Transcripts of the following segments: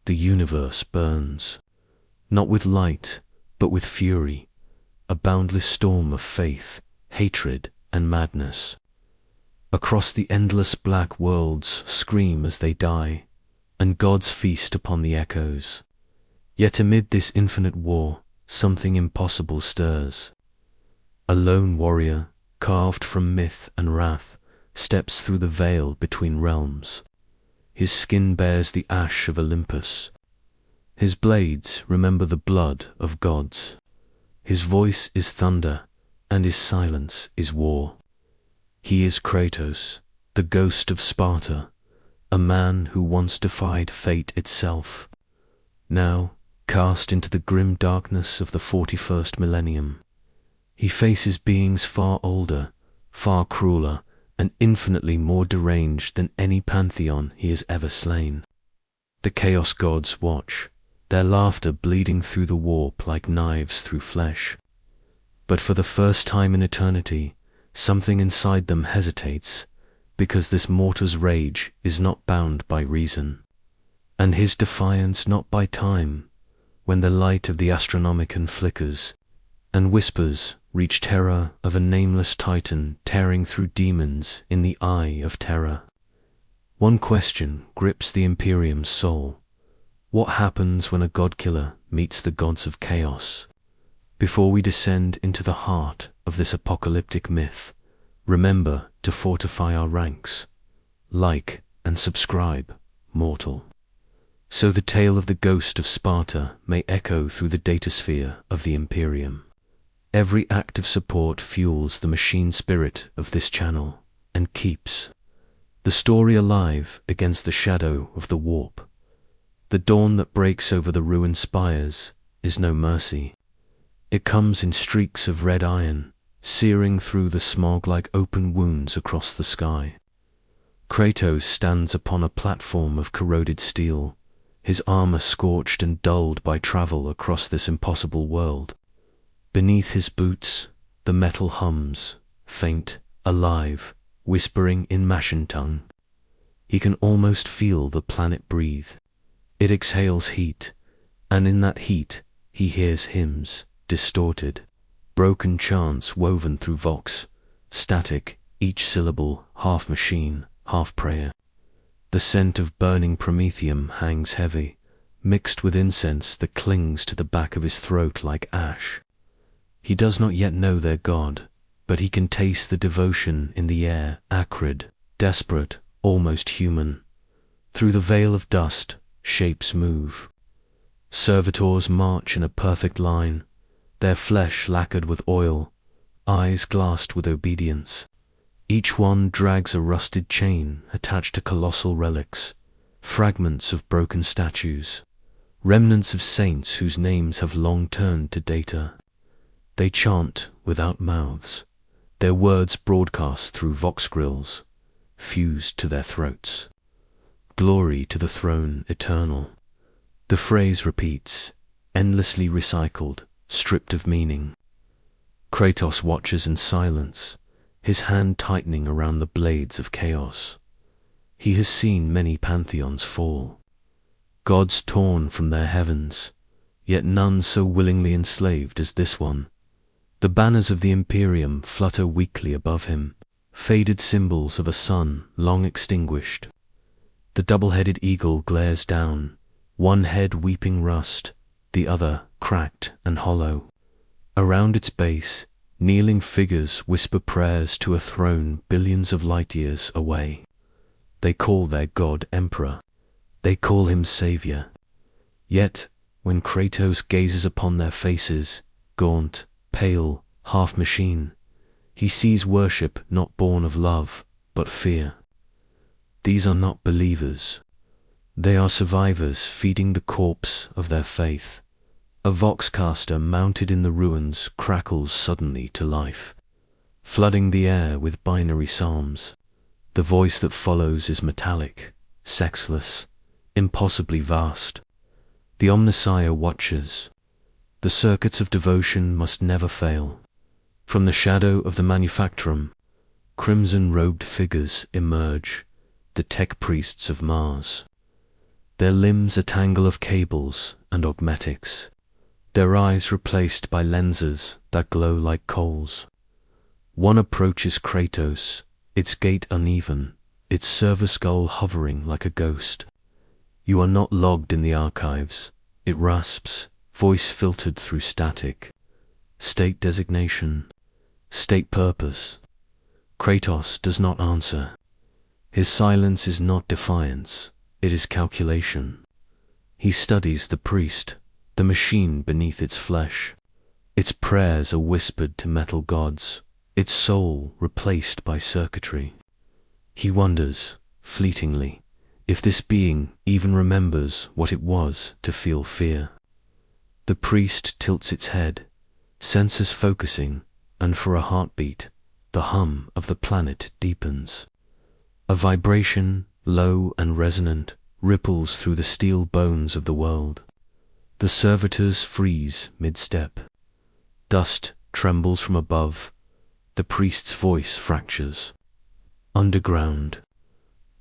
the universe burns, not with light, but with fury, a boundless storm of faith, hatred, and madness. Across the endless black worlds scream as they die, and gods feast upon the echoes. Yet amid this infinite war, something impossible stirs. A lone warrior, carved from myth and wrath, steps through the veil between realms. His skin bears the ash of Olympus. His blades remember the blood of gods. His voice is thunder, and his silence is war. He is Kratos, the ghost of Sparta, a man who once defied fate itself, now cast into the grim darkness of the 41st millennium. He faces beings far older, far crueler, and infinitely more deranged than any pantheon he has ever slain. The Chaos Gods watch, their laughter bleeding through the warp like knives through flesh. But for the first time in eternity, something inside them hesitates, because this mortal's rage is not bound by reason, and his defiance not by time. When the light of the Astronomicon flickers, and whispers reach terror of a nameless titan tearing through demons in the eye of terror. One question grips the Imperium's soul. What happens when a god-killer meets the gods of chaos? Before we descend into the heart of this apocalyptic myth, remember to fortify our ranks. Like and subscribe, mortal, so the tale of the ghost of Sparta may echo through the datasphere of the Imperium. Every act of support fuels the machine spirit of this channel and keeps the story alive against the shadow of the warp. The dawn that breaks over the ruined spires is no mercy. It comes in streaks of red iron, searing through the smog like open wounds across the sky. Kratos stands upon a platform of corroded steel, his armor scorched and dulled by travel across this impossible world. Beneath his boots, the metal hums, faint, alive, whispering in Machine tongue. He can almost feel the planet breathe. It exhales heat, and in that heat he hears hymns, distorted, broken chants woven through Vox, static, each syllable half machine, half prayer. The scent of burning promethium hangs heavy, mixed with incense that clings to the back of his throat like ash. He does not yet know their god, but he can taste the devotion in the air, acrid, desperate, almost human. Through the veil of dust, shapes move. Servitors march in a perfect line, their flesh lacquered with oil, eyes glassed with obedience. Each one drags a rusted chain attached to colossal relics, fragments of broken statues, remnants of saints whose names have long turned to data. They chant without mouths, their words broadcast through Vox grills, fused to their throats. Glory to the throne eternal. The phrase repeats, endlessly recycled, stripped of meaning. Kratos watches in silence, his hand tightening around the blades of chaos. He has seen many pantheons fall, gods torn from their heavens, yet none so willingly enslaved as this one. The banners of the Imperium flutter weakly above him, faded symbols of a sun long extinguished. The double-headed eagle glares down, one head weeping rust, the other cracked and hollow. Around its base, kneeling figures whisper prayers to a throne billions of light years away. They call their god Emperor. They call him Savior. Yet, when Kratos gazes upon their faces, gaunt, pale, half machine, he sees worship not born of love, but fear. These are not believers. They are survivors feeding the corpse of their faith. A voxcaster mounted in the ruins crackles suddenly to life, flooding the air with binary psalms. The voice that follows is metallic, sexless, impossibly vast. The Omnissiah watches. The circuits of devotion must never fail. From the shadow of the manufactorum, crimson-robed figures emerge, the tech priests of Mars. their limbs a tangle of cables and augmetics, their eyes replaced by lenses that glow like coals. One approaches Kratos, its gait uneven, its server skull hovering like a ghost. You are not logged in the archives. It rasps, voice filtered through static. State designation, state purpose. Kratos does not answer. His silence is not defiance, it is calculation. He studies the priest, the machine beneath its flesh. Its prayers are whispered to metal gods, its soul replaced by circuitry. He wonders, fleetingly, if this being even remembers what it was to feel fear. The priest tilts its head, senses focusing, and for a heartbeat, the hum of the planet deepens. A vibration, low and resonant, ripples through the steel bones of the world. The servitors freeze mid-step. Dust trembles from above. The priest's voice fractures. Underground.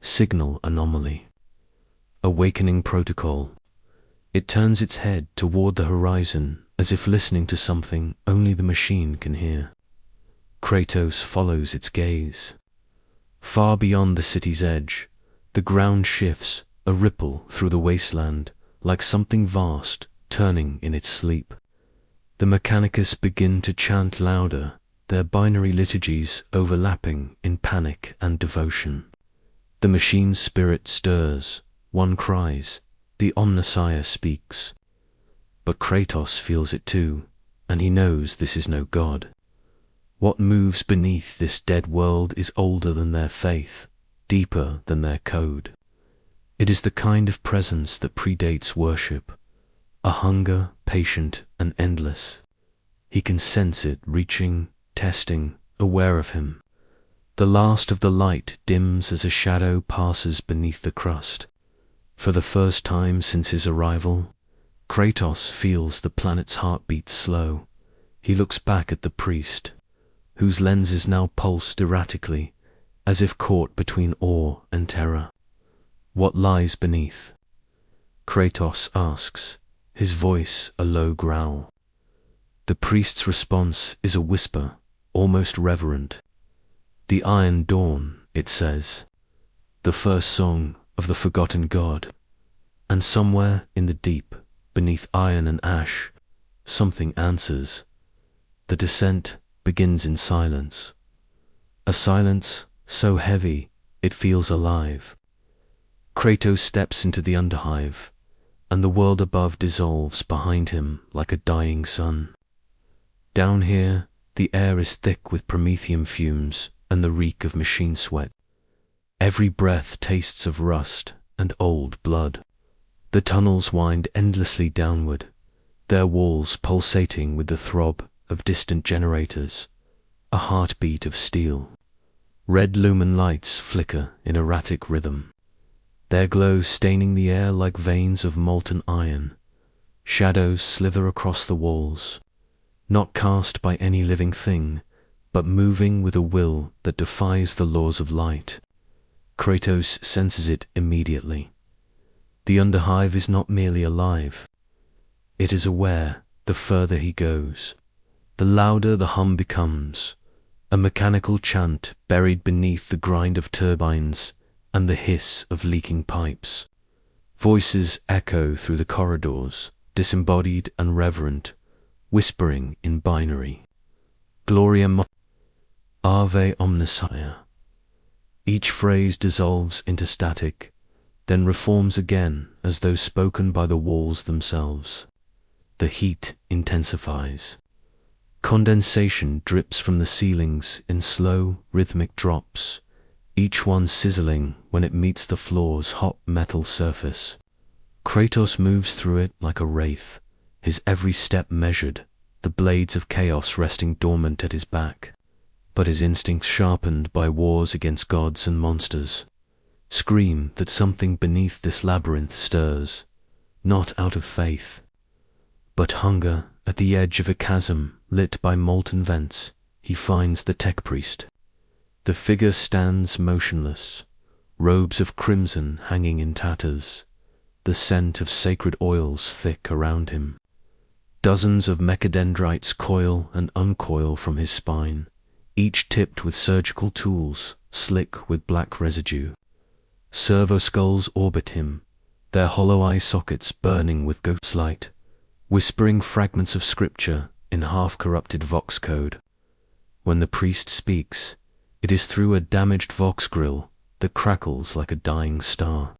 Signal anomaly. Awakening protocol. It turns its head toward the horizon as if listening to something only the machine can hear. Kratos follows its gaze. Far beyond the city's edge, the ground shifts, a ripple through the wasteland, like something vast turning in its sleep. The Mechanicus begin to chant louder, their binary liturgies overlapping in panic and devotion. The machine's spirit stirs, one cries, the Omnissiah speaks. But Kratos feels it too, and he knows this is no god. What moves beneath this dead world is older than their faith, deeper than their code. It is the kind of presence that predates worship, a hunger patient and endless. He can sense it reaching, testing, aware of him. The last of the light dims as a shadow passes beneath the crust. For the first time since his arrival, Kratos feels the planet's heartbeat slow. He looks back at the priest, whose lenses now pulsed erratically, as if caught between awe and terror. What lies beneath? Kratos asks, his voice a low growl. The priest's response is a whisper, almost reverent. The Iron Dawn, it says, the first song of the forgotten god. And somewhere in the deep, beneath iron and ash, something answers. The descent begins in silence. A silence so heavy it feels alive. Kratos steps into the underhive, and the world above dissolves behind him like a dying sun. Down here, the air is thick with promethium fumes and the reek of machine sweat. Every breath tastes of rust and old blood. The tunnels wind endlessly downward, their walls pulsating with the throb of distant generators, a heartbeat of steel. Red lumen lights flicker in erratic rhythm, their glow staining the air like veins of molten iron. Shadows slither across the walls, not cast by any living thing, but moving with a will that defies the laws of light. Kratos senses it immediately. The underhive is not merely alive. It is aware the further he goes. The louder the hum becomes, a mechanical chant buried beneath the grind of turbines and the hiss of leaking pipes. Voices echo through the corridors, disembodied and reverent, whispering in binary. Gloria Ave Omnissiah. Each phrase dissolves into static, then reforms again as though spoken by the walls themselves. The heat intensifies. Condensation drips from the ceilings in slow, rhythmic drops, each one sizzling when it meets the floor's hot metal surface. Kratos moves through it like a wraith, his every step measured, the blades of chaos resting dormant at his back, but his instincts sharpened by wars against gods and monsters. Scream that something beneath this labyrinth stirs, not out of faith, but hunger. At the edge of a chasm lit by molten vents, he finds the tech priest. The figure stands motionless, robes of crimson hanging in tatters, the scent of sacred oils thick around him. Dozens of mechadendrites coil and uncoil from his spine, each tipped with surgical tools, slick with black residue. Servo skulls orbit him, their hollow eye sockets burning with ghost light, whispering fragments of scripture in half-corrupted Vox code. When the priest speaks, it is through a damaged Vox grill that crackles like a dying star.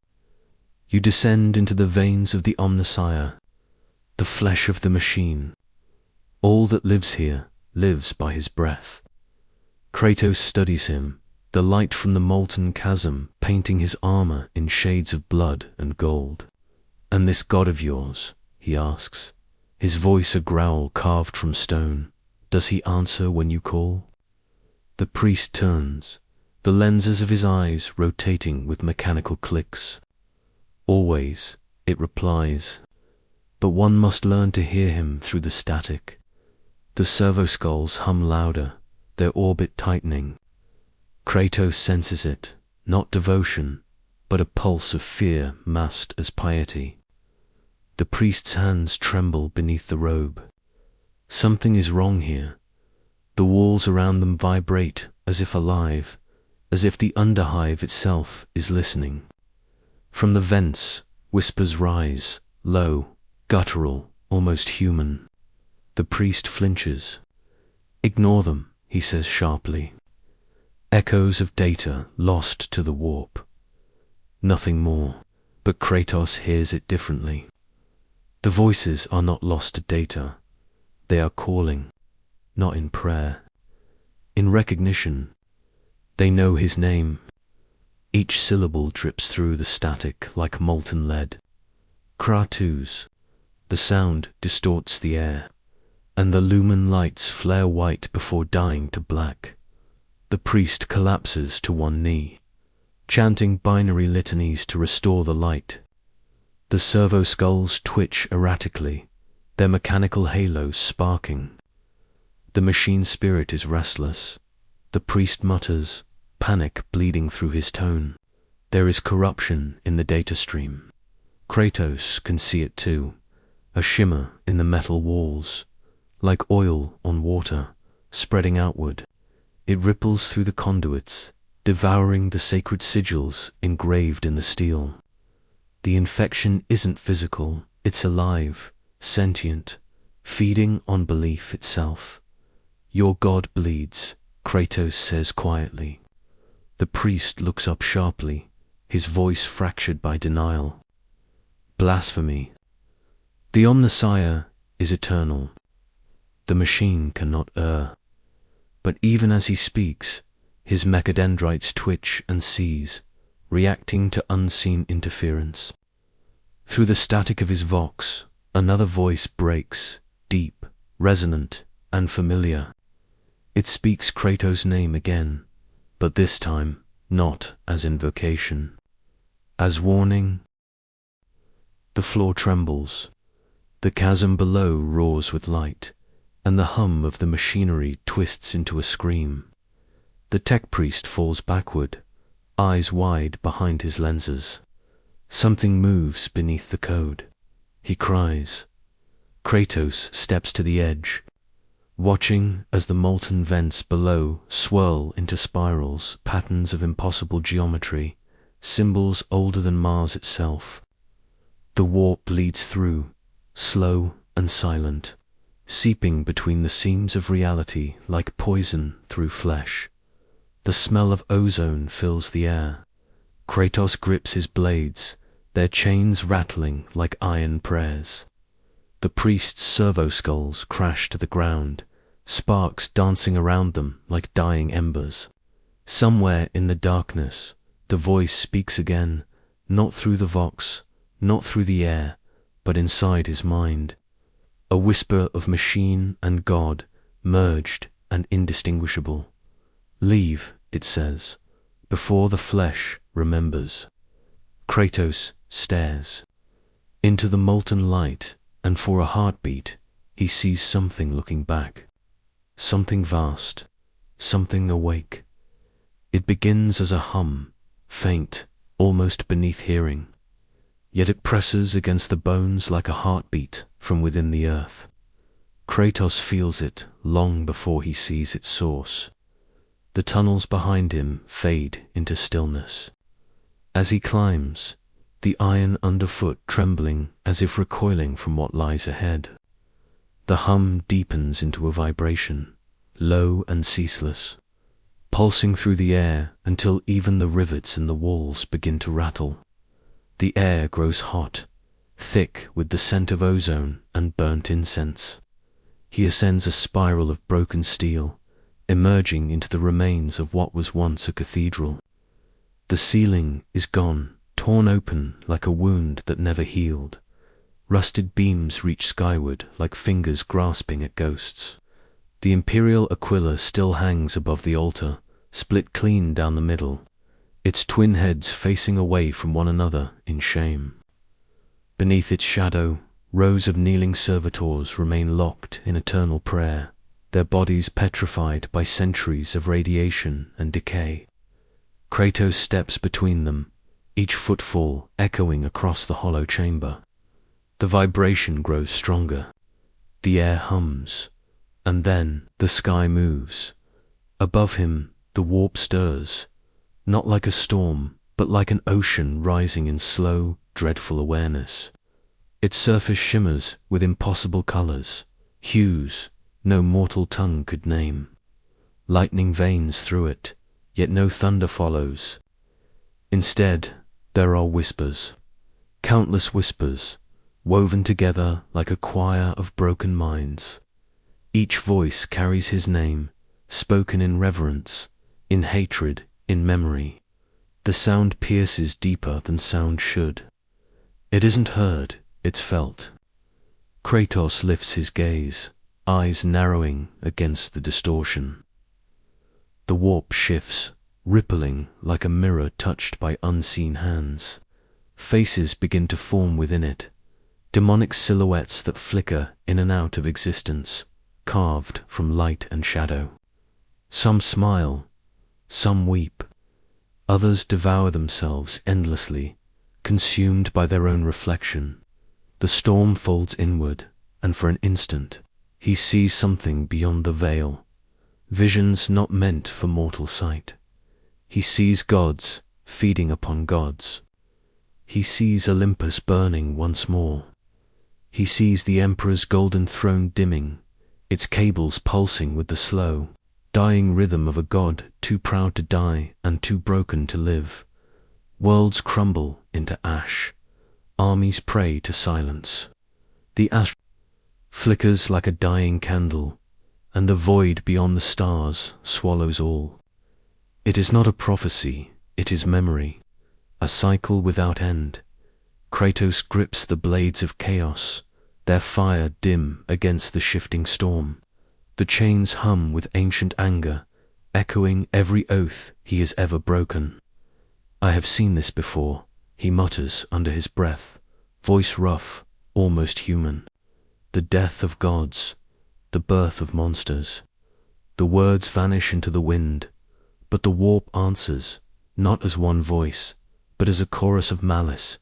You descend into the veins of the Omnissiah, the flesh of the machine. All that lives here lives by his breath. Kratos studies him, the light from the molten chasm painting his armor in shades of blood and gold. "And this god of yours," he asks, his voice a growl carved from stone, "does he answer when you call?" The priest turns, the lenses of his eyes rotating with mechanical clicks. "Always," it replies, but one must learn to hear him through the static. The servo skulls hum louder, their orbit tightening. Kratos senses it, not devotion, but a pulse of fear masked as piety. The priest's hands tremble beneath the robe. Something is wrong here. The walls around them vibrate as if alive, as if the underhive itself is listening. From the vents, whispers rise, low, guttural, almost human. The priest flinches. "Ignore them," he says sharply. Echoes of data lost to the warp. Nothing more, but Kratos hears it differently. The voices are not lost to data. They are calling, not in prayer, in recognition. They know his name. Each syllable drips through the static like molten lead. Kratos. The sound distorts the air, and the lumen lights flare white before dying to black. The priest collapses to one knee, chanting binary litanies to restore the light. The servo skulls twitch erratically, their mechanical halos sparking. The machine spirit is restless. The priest mutters, panic bleeding through his tone. There is corruption in the data stream. Kratos can see it too, a shimmer in the metal walls, like oil on water, spreading outward. It ripples through the conduits, devouring the sacred sigils engraved in the steel. The infection isn't physical, it's alive, sentient, feeding on belief itself. "Your god bleeds," Kratos says quietly. The priest looks up sharply, his voice fractured by denial. "Blasphemy. The Omnissiah is eternal. The machine cannot err." But even as he speaks, his mechadendrites twitch and seize, reacting to unseen interference. Through the static of his vox, another voice breaks, deep, resonant, and familiar. It speaks Kratos' name again, but this time not as invocation, as warning. The floor trembles. The chasm below roars with light, and the hum of the machinery twists into a scream. The tech priest falls backward, eyes wide behind his lenses. Something moves beneath the code. He cries. Kratos steps to the edge, watching as the molten vents below swirl into spirals, patterns of impossible geometry, symbols older than Mars itself. The warp bleeds through, slow and silent, seeping between the seams of reality like poison through flesh. The smell of ozone fills the air. Kratos grips his blades, their chains rattling like iron prayers. The priest's servo skulls crash to the ground, sparks dancing around them like dying embers. Somewhere in the darkness, the voice speaks again, not through the vox, not through the air, but inside his mind. A whisper of machine and God, merged and indistinguishable. "Leave," it says, "before the flesh remembers." Kratos stares into the molten light, and for a heartbeat, he sees something looking back. Something vast, something awake. It begins as a hum, faint, almost beneath hearing. yet it presses against the bones like a heartbeat from within the earth. Kratos feels it long before he sees its source. The tunnels behind him fade into stillness. As he climbs, the iron underfoot trembling as if recoiling from what lies ahead. The hum deepens into a vibration, low and ceaseless, pulsing through the air until even the rivets in the walls begin to rattle. The air grows hot, thick with the scent of ozone and burnt incense. He ascends a spiral of broken steel, emerging into the remains of what was once a cathedral. The ceiling is gone, torn open like a wound that never healed. Rusted beams reach skyward like fingers grasping at ghosts. The imperial Aquila still hangs above the altar, split clean down the middle, its twin heads facing away from one another in shame. Beneath its shadow, rows of kneeling servitors remain locked in eternal prayer, their bodies petrified by centuries of radiation and decay. Kratos steps between them, each footfall echoing across the hollow chamber. The vibration grows stronger. The air hums, and then the sky moves. Above him, the warp stirs, not like a storm, but like an ocean rising in slow, dreadful awareness. Its surface shimmers with impossible colors, hues no mortal tongue could name. Lightning veins through it, yet no thunder follows. Instead, there are whispers, countless whispers, woven together like a choir of broken minds. Each voice carries his name, spoken in reverence, in hatred, in memory. The sound pierces deeper than sound should. It isn't heard, it's felt. Kratos lifts his gaze, eyes narrowing against the distortion. The warp shifts, rippling like a mirror touched by unseen hands. Faces begin to form within it, demonic silhouettes that flicker in and out of existence, carved from light and shadow. Some smile, some weep, others devour themselves endlessly, consumed by their own reflection. The storm folds inward, and for an instant, he sees something beyond the veil, visions not meant for mortal sight. He sees gods feeding upon gods. He sees Olympus burning once more. He sees the emperor's golden throne dimming, its cables pulsing with the slow, dying rhythm of a god too proud to die and too broken to live. Worlds crumble into ash. Armies pray to silence. The ash flickers like a dying candle, and the void beyond the stars swallows all. It is not a prophecy, it is memory, a cycle without end. Kratos grips the blades of chaos, their fire dim against the shifting storm. The chains hum with ancient anger, echoing every oath he has ever broken. I have seen this before, he mutters under his breath, voice rough, almost human. The death of gods, the birth of monsters. The words vanish into the wind, but the warp answers, not as one voice, but as a chorus of malice.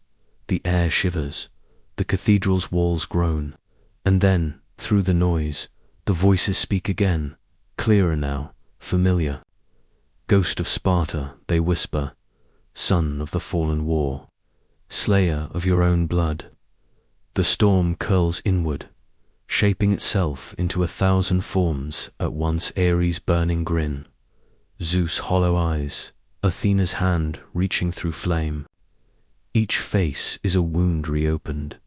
The air shivers, the cathedral's walls groan, and then, through the noise, the voices speak again, clearer now, familiar. Ghost of Sparta, they whisper, son of the fallen war, slayer of your own blood. The storm curls inward, shaping itself into 1,000 forms at once. Ares' burning grin, Zeus' hollow eyes, Athena's hand reaching through flame. Each face is a wound reopened,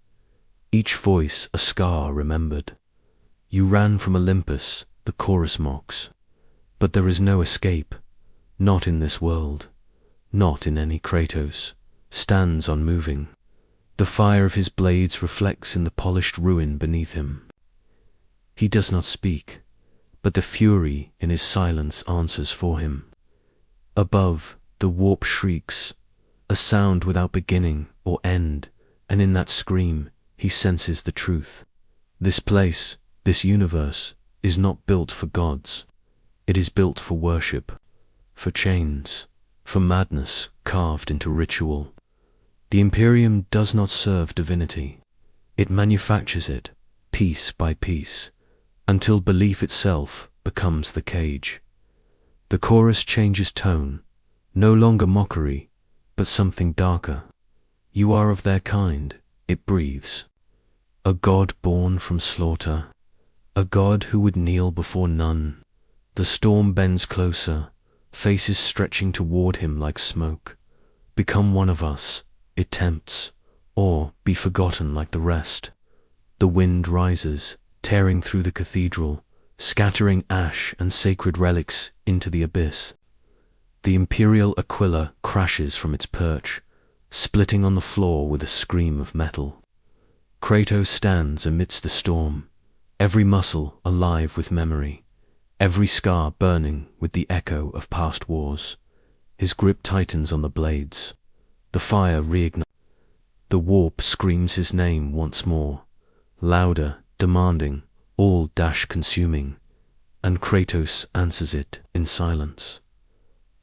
each voice a scar remembered. You ran from Olympus, the chorus mocks, but there is no escape, not in this world, not in any. Kratos stands unmoving. The fire of his blades reflects in the polished ruin beneath him. He does not speak, but the fury in his silence answers for him. Above, the warp shrieks, a sound without beginning or end, and in that scream he senses the truth. This place, this universe, is not built for gods. It is built for worship, for chains, for madness carved into ritual. The Imperium does not serve divinity. It manufactures it, piece by piece, until belief itself becomes the cage. The chorus changes tone, no longer mockery, but something darker. You are of their kind, it breathes. A god born from slaughter, a god who would kneel before none. The storm bends closer, faces stretching toward him like smoke. Become one of us, it tempts, or be forgotten like the rest. The wind rises, tearing through the cathedral, scattering ash and sacred relics into the abyss. The imperial Aquila crashes from its perch, splitting on the floor with a scream of metal. Kratos stands amidst the storm, every muscle alive with memory, every scar burning with the echo of past wars. His grip tightens on the blades. The fire reignites. The warp screams his name once more, louder, demanding, all dash-consuming, and Kratos answers it in silence.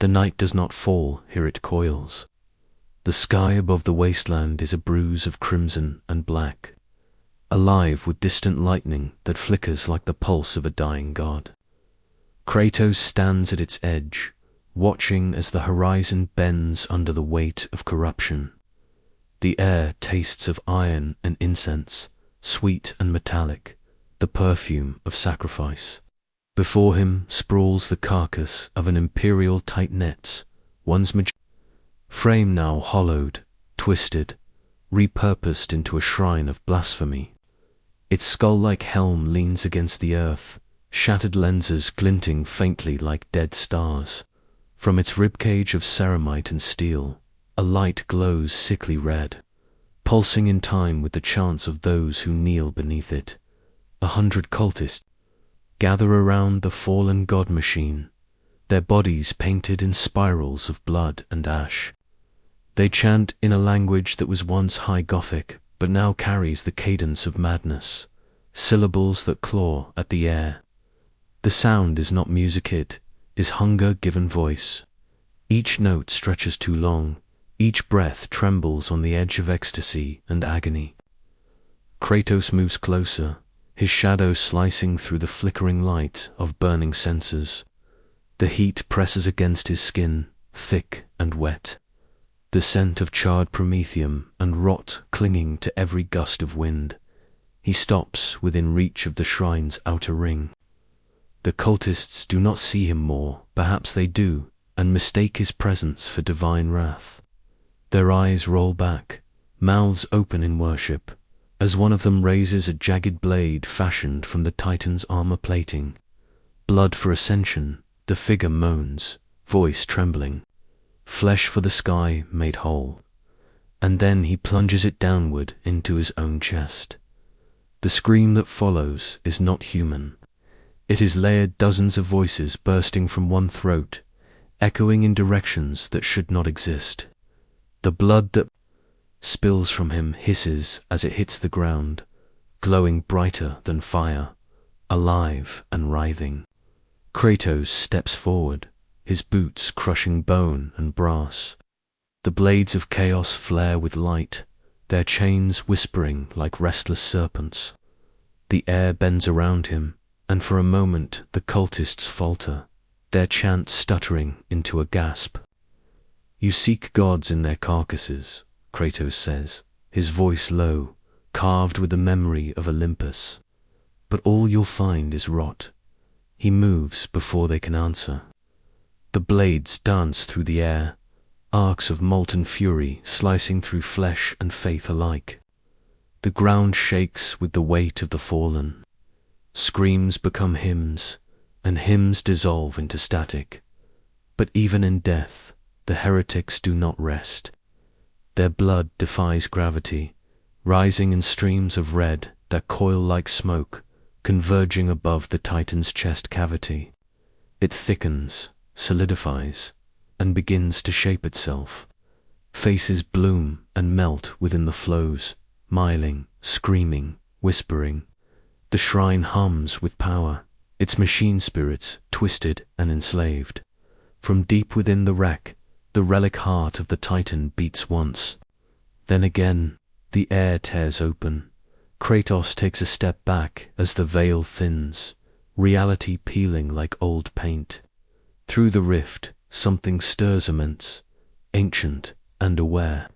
The night does not fall, here it coils. The sky above the wasteland is a bruise of crimson and black, alive with distant lightning that flickers like the pulse of a dying god. Kratos stands at its edge, watching as the horizon bends under the weight of corruption. The air tastes of iron and incense, sweet and metallic, the perfume of sacrifice. Before him sprawls the carcass of an imperial tight-net, one's frame now hollowed, twisted, repurposed into a shrine of blasphemy. Its skull-like helm leans against the earth, shattered lenses glinting faintly like dead stars. From its ribcage of ceramite and steel, a light glows sickly red, pulsing in time with the chants of those who kneel beneath it. 100 cultists gather around the fallen god machine, their bodies painted in spirals of blood and ash. They chant in a language that was once high Gothic, but now carries the cadence of madness, syllables that claw at the air. The sound is not music, it is hunger given voice. Each note stretches too long, each breath trembles on the edge of ecstasy and agony. Kratos moves closer, his shadow slicing through the flickering light of burning censers. The heat presses against his skin, thick and wet, the scent of charred promethium and rot clinging to every gust of wind. He stops within reach of the shrine's outer ring. The cultists do not see him more, perhaps they do, and mistake his presence for divine wrath. Their eyes roll back, mouths open in worship, as one of them raises a jagged blade fashioned from the Titan's armor plating. Blood for ascension, the figure moans, voice trembling. Flesh for the sky made whole. And then he plunges it downward into his own chest. The scream that follows is not human. It is layered dozens of voices bursting from one throat, echoing in directions that should not exist. The blood that spills from him hisses as it hits the ground, glowing brighter than fire, alive and writhing. Kratos steps forward, his boots crushing bone and brass. The blades of chaos flare with light, their chains whispering like restless serpents. The air bends around him, and for a moment the cultists falter, their chant stuttering into a gasp. You seek gods in their carcasses, Kratos says, his voice low, carved with the memory of Olympus. But all you'll find is rot. He moves before they can answer. The blades dance through the air, arcs of molten fury slicing through flesh and faith alike. The ground shakes with the weight of the fallen. Screams become hymns, and hymns dissolve into static. But even in death, the heretics do not rest. Their blood defies gravity, rising in streams of red that coil like smoke, converging above the Titan's chest cavity. It thickens, solidifies, and begins to shape itself. Faces bloom and melt within the flows, miling, screaming, whispering. The shrine hums with power, its machine spirits twisted and enslaved. From deep within the wreck, the relic heart of the Titan beats once. Then again, the air tears open. Kratos takes a step back as the veil thins, reality peeling like old paint. Through the rift, something stirs immense, ancient and aware.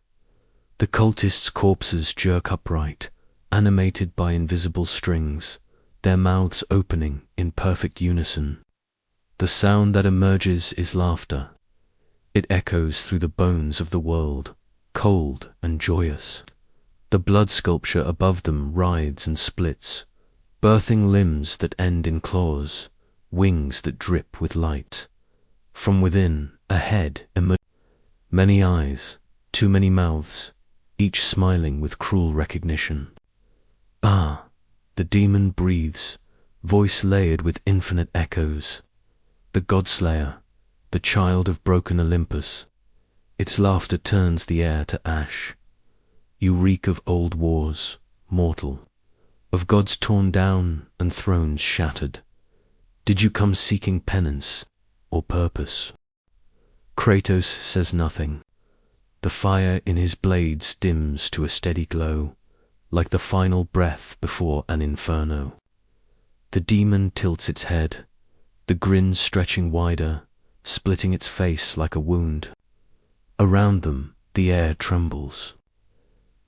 The cultists' corpses jerk upright, animated by invisible strings, their mouths opening in perfect unison. The sound that emerges is laughter. It echoes through the bones of the world, cold and joyous. The blood sculpture above them writhes and splits, birthing limbs that end in claws, wings that drip with light. From within, a head emerges. Many eyes, too many mouths, each smiling with cruel recognition. Ah, the demon breathes, voice layered with infinite echoes. The Godslayer, the child of broken Olympus. Its laughter turns the air to ash. You reek of old wars, mortal, of gods torn down and thrones shattered. Did you come seeking penance or purpose? Kratos says nothing. The fire in his blades dims to a steady glow, like the final breath before an inferno. The demon tilts its head, the grin stretching wider, splitting its face like a wound. Around them, the air trembles.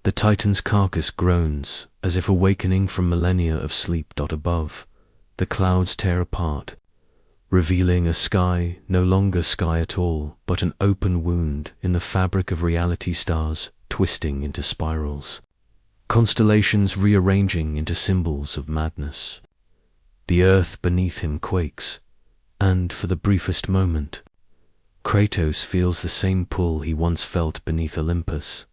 The Titan's carcass groans, as if awakening from millennia of sleep. Above, the clouds tear apart, revealing a sky no longer sky at all, but an open wound in the fabric of reality, stars twisting into spirals, constellations rearranging into symbols of madness. The earth beneath him quakes, and for the briefest moment, Kratos feels the same pull he once felt beneath Olympus,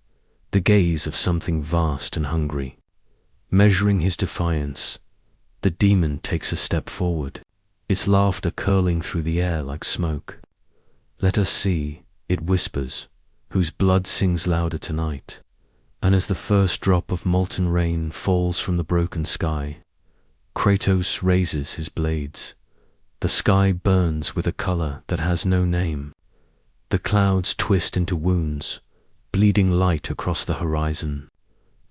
the gaze of something vast and hungry. Measuring his defiance, the demon takes a step forward, its laughter curling through the air like smoke. Let us see, it whispers, whose blood sings louder tonight. And as the first drop of molten rain falls from the broken sky, Kratos raises his blades. The sky burns with a color that has no name. The clouds twist into wounds, bleeding light across the horizon.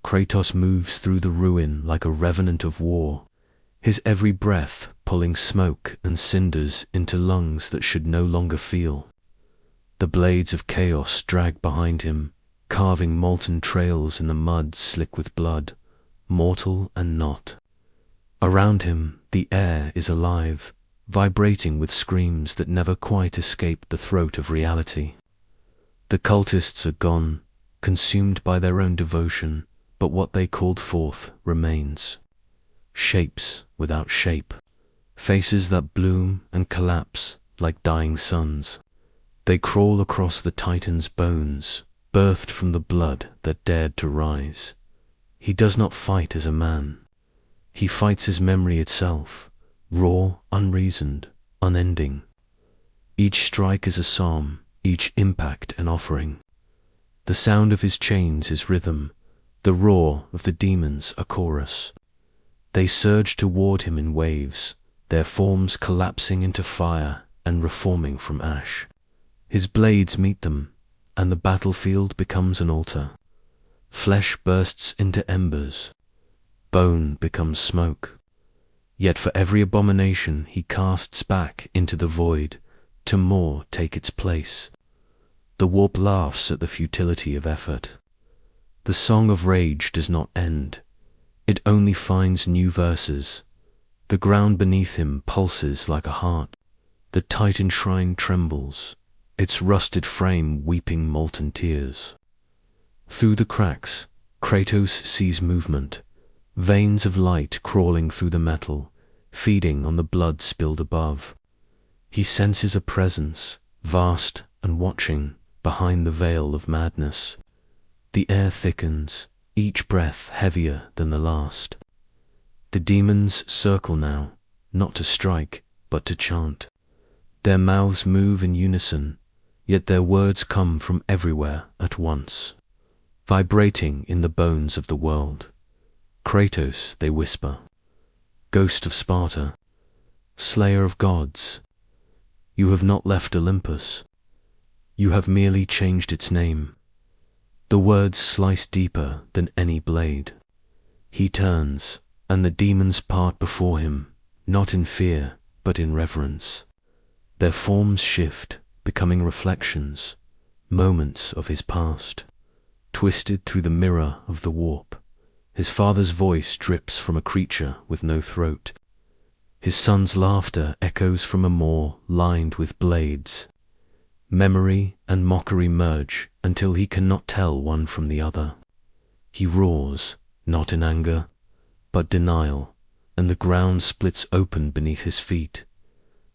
Kratos moves through the ruin like a revenant of war, his every breath pulling smoke and cinders into lungs that should no longer feel. The blades of chaos drag behind him, carving molten trails in the mud slick with blood, mortal and not. Around him, the air is alive, vibrating with screams that never quite escape the throat of reality. The cultists are gone, consumed by their own devotion, but what they called forth remains. Shapes without shape, faces that bloom and collapse like dying suns. They crawl across the Titan's bones, birthed from the blood that dared to rise. He does not fight as a man. He fights as memory itself, raw, unreasoned, unending. Each strike is a psalm, each impact an offering. The sound of his chains is rhythm, the roar of the demons a chorus. They surge toward him in waves, their forms collapsing into fire and reforming from ash. His blades meet them, and the battlefield becomes an altar. Flesh bursts into embers, bone becomes smoke. Yet for every abomination he casts back into the void, to more take its place. The warp laughs at the futility of effort. The song of rage does not end. It only finds new verses. The ground beneath him pulses like a heart. The Titan shrine trembles, its rusted frame weeping molten tears. Through the cracks, Kratos sees movement, veins of light crawling through the metal, feeding on the blood spilled above. He senses a presence, vast and watching, behind the veil of madness. The air thickens, each breath heavier than the last. The demons circle now, not to strike, but to chant. Their mouths move in unison, yet their words come from everywhere at once. Vibrating in the bones of the world. Kratos, they whisper. Ghost of Sparta, slayer of gods, you have not left Olympus. You have merely changed its name. The words slice deeper than any blade. He turns, and the demons part before him, not in fear, but in reverence. Their forms shift, becoming reflections, moments of his past, twisted through the mirror of the warp. His father's voice drips from a creature with no throat. His son's laughter echoes from a moor lined with blades. Memory and mockery merge until he cannot tell one from the other. He roars, not in anger, but denial, and the ground splits open beneath his feet.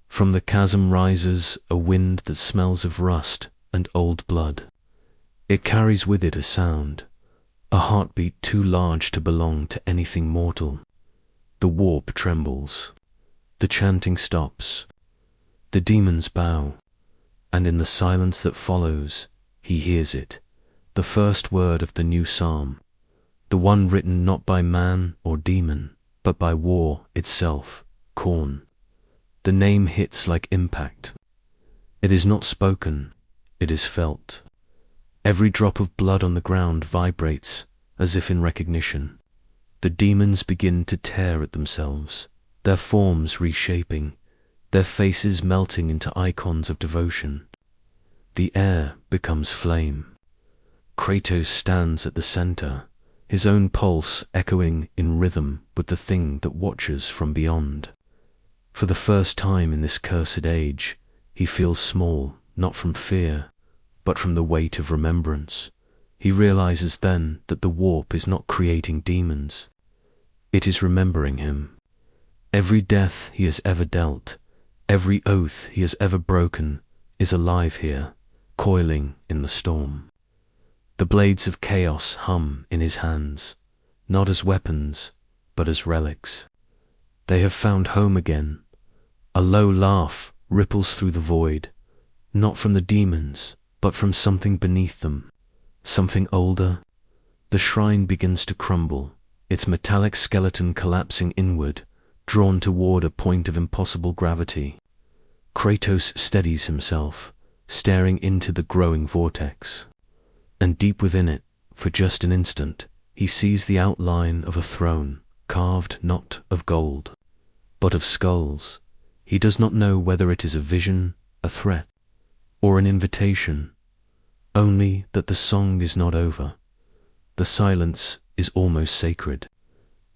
From the chasm rises a wind that smells of rust and old blood. It carries with it a sound, a heartbeat too large to belong to anything mortal. The warp trembles. The chanting stops. The demons bow, and in the silence that follows, he hears it, the first word of the new psalm, the one written not by man or demon, but by war itself, Khorne. The name hits like impact. It is not spoken, it is felt. Every drop of blood on the ground vibrates, as if in recognition. The demons begin to tear at themselves, their forms reshaping, their faces melting into icons of devotion. The air becomes flame. Kratos stands at the center, his own pulse echoing in rhythm with the thing that watches from beyond. For the first time in this cursed age, he feels small, not from fear, but from the weight of remembrance. He realizes then that the warp is not creating demons. It is remembering him. Every death he has ever dealt, every oath he has ever broken, is alive here, coiling in the storm. The blades of chaos hum in his hands, not as weapons, but as relics. They have found home again. A low laugh ripples through the void, not from the demons, but from something beneath them, something older. The shrine begins to crumble, its metallic skeleton collapsing inward, drawn toward a point of impossible gravity. Kratos steadies himself, staring into the growing vortex. And deep within it, for just an instant, he sees the outline of a throne, carved not of gold, but of skulls. He does not know whether it is a vision, a threat, or an invitation, only that the song is not over. The silence is almost sacred.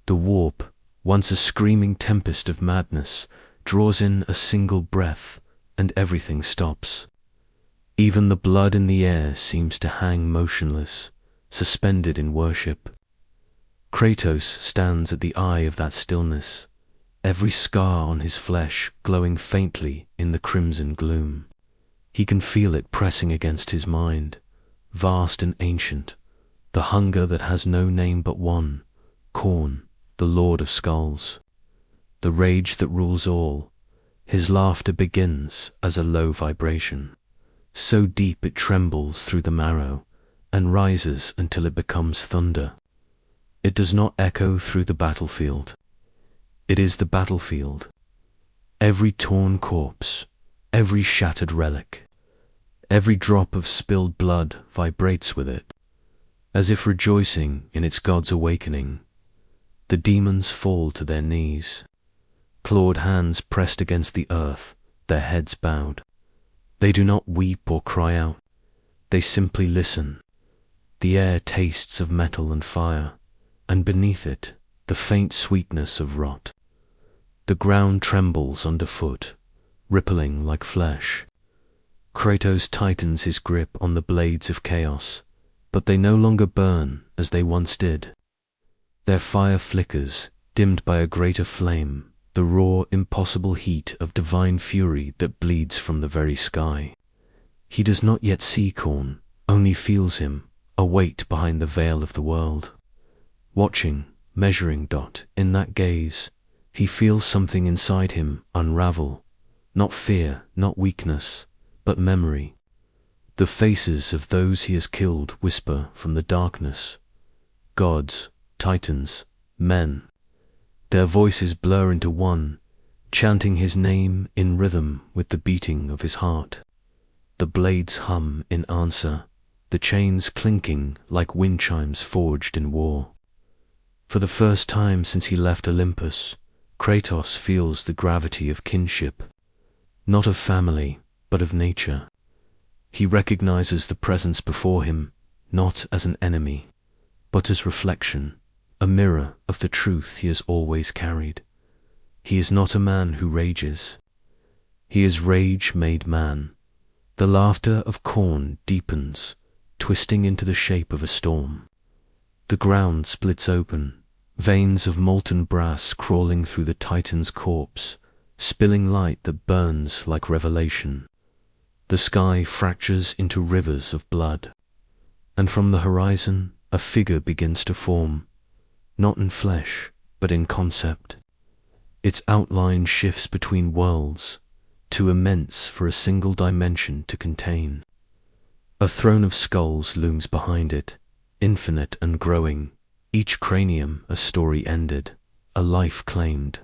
The warp, once a screaming tempest of madness, draws in a single breath, and everything stops. Even the blood in the air seems to hang motionless, suspended in worship. Kratos stands at the eye of that stillness, every scar on his flesh glowing faintly in the crimson gloom. He can feel it pressing against his mind, vast and ancient, the hunger that has no name but one, Khorne, the Lord of Skulls. The rage that rules all. His laughter begins as a low vibration, so deep it trembles through the marrow, and rises until it becomes thunder. It does not echo through the battlefield. It is the battlefield. Every torn corpse, every shattered relic, every drop of spilled blood vibrates with it, as if rejoicing in its god's awakening. The demons fall to their knees, clawed hands pressed against the earth, their heads bowed. They do not weep or cry out. They simply listen. The air tastes of metal and fire, and beneath it, the faint sweetness of rot. The ground trembles underfoot, rippling like flesh. Kratos tightens his grip on the blades of chaos, but they no longer burn as they once did. Their fire flickers, dimmed by a greater flame, the raw, impossible heat of divine fury that bleeds from the very sky. He does not yet see Khorne, only feels him, a weight behind the veil of the world. Watching, measuring in that gaze, he feels something inside him unravel, not fear, not weakness, but memory. The faces of those he has killed whisper from the darkness. Gods, titans, men. Their voices blur into one, chanting his name in rhythm with the beating of his heart. The blades hum in answer, the chains clinking like wind chimes forged in war. For the first time since he left Olympus, Kratos feels the gravity of kinship, not of family, but of nature. He recognizes the presence before him, not as an enemy, but as reflection, a mirror of the truth he has always carried. He is not a man who rages. He is rage made man. The laughter of corn deepens, twisting into the shape of a storm. The ground splits open, veins of molten brass crawling through the Titan's corpse, spilling light that burns like revelation. The sky fractures into rivers of blood, and from the horizon a figure begins to form, not in flesh, but in concept. Its outline shifts between worlds, too immense for a single dimension to contain. A throne of skulls looms behind it, infinite and growing, each cranium a story ended, a life claimed.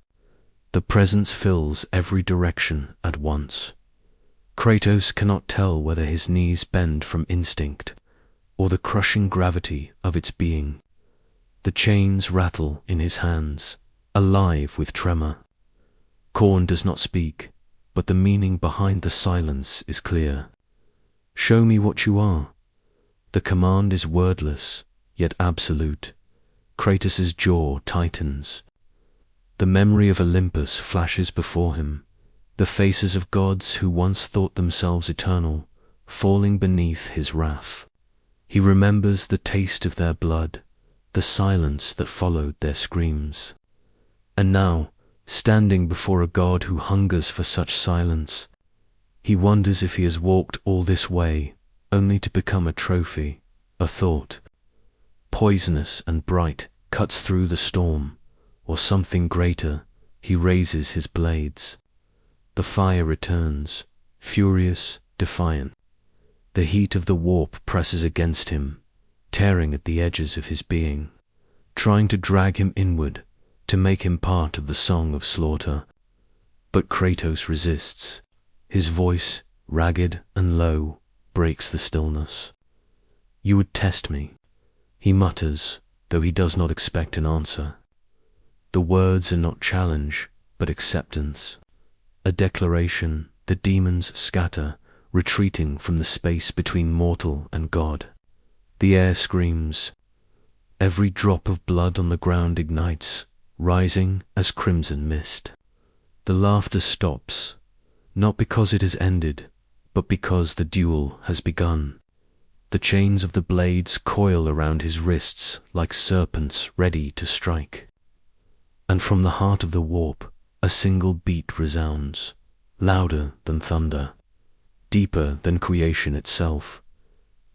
The presence fills every direction at once. Kratos cannot tell whether his knees bend from instinct, or the crushing gravity of its being. The chains rattle in his hands, alive with tremor. Khorne does not speak, but the meaning behind the silence is clear. Show me what you are. The command is wordless, yet absolute. Kratos' jaw tightens. The memory of Olympus flashes before him, the faces of gods who once thought themselves eternal, falling beneath his wrath. He remembers the taste of their blood, the silence that followed their screams. And now, standing before a god who hungers for such silence, he wonders if he has walked all this way only to become a trophy, a thought. Poisonous and bright, cuts through the storm, or something greater. He raises his blades. The fire returns, furious, defiant. The heat of the warp presses against him, tearing at the edges of his being, trying to drag him inward, to make him part of the song of slaughter. But Kratos resists. His voice, ragged and low, breaks the stillness. "You would test me," he mutters, though he does not expect an answer. The words are not challenge, but acceptance. A declaration, the demons scatter, retreating from the space between mortal and God. The air screams. Every drop of blood on the ground ignites, rising as crimson mist. The laughter stops, not because it has ended, but because the duel has begun. The chains of the blades coil around his wrists like serpents ready to strike. And from the heart of the warp, a single beat resounds, louder than thunder, deeper than creation itself.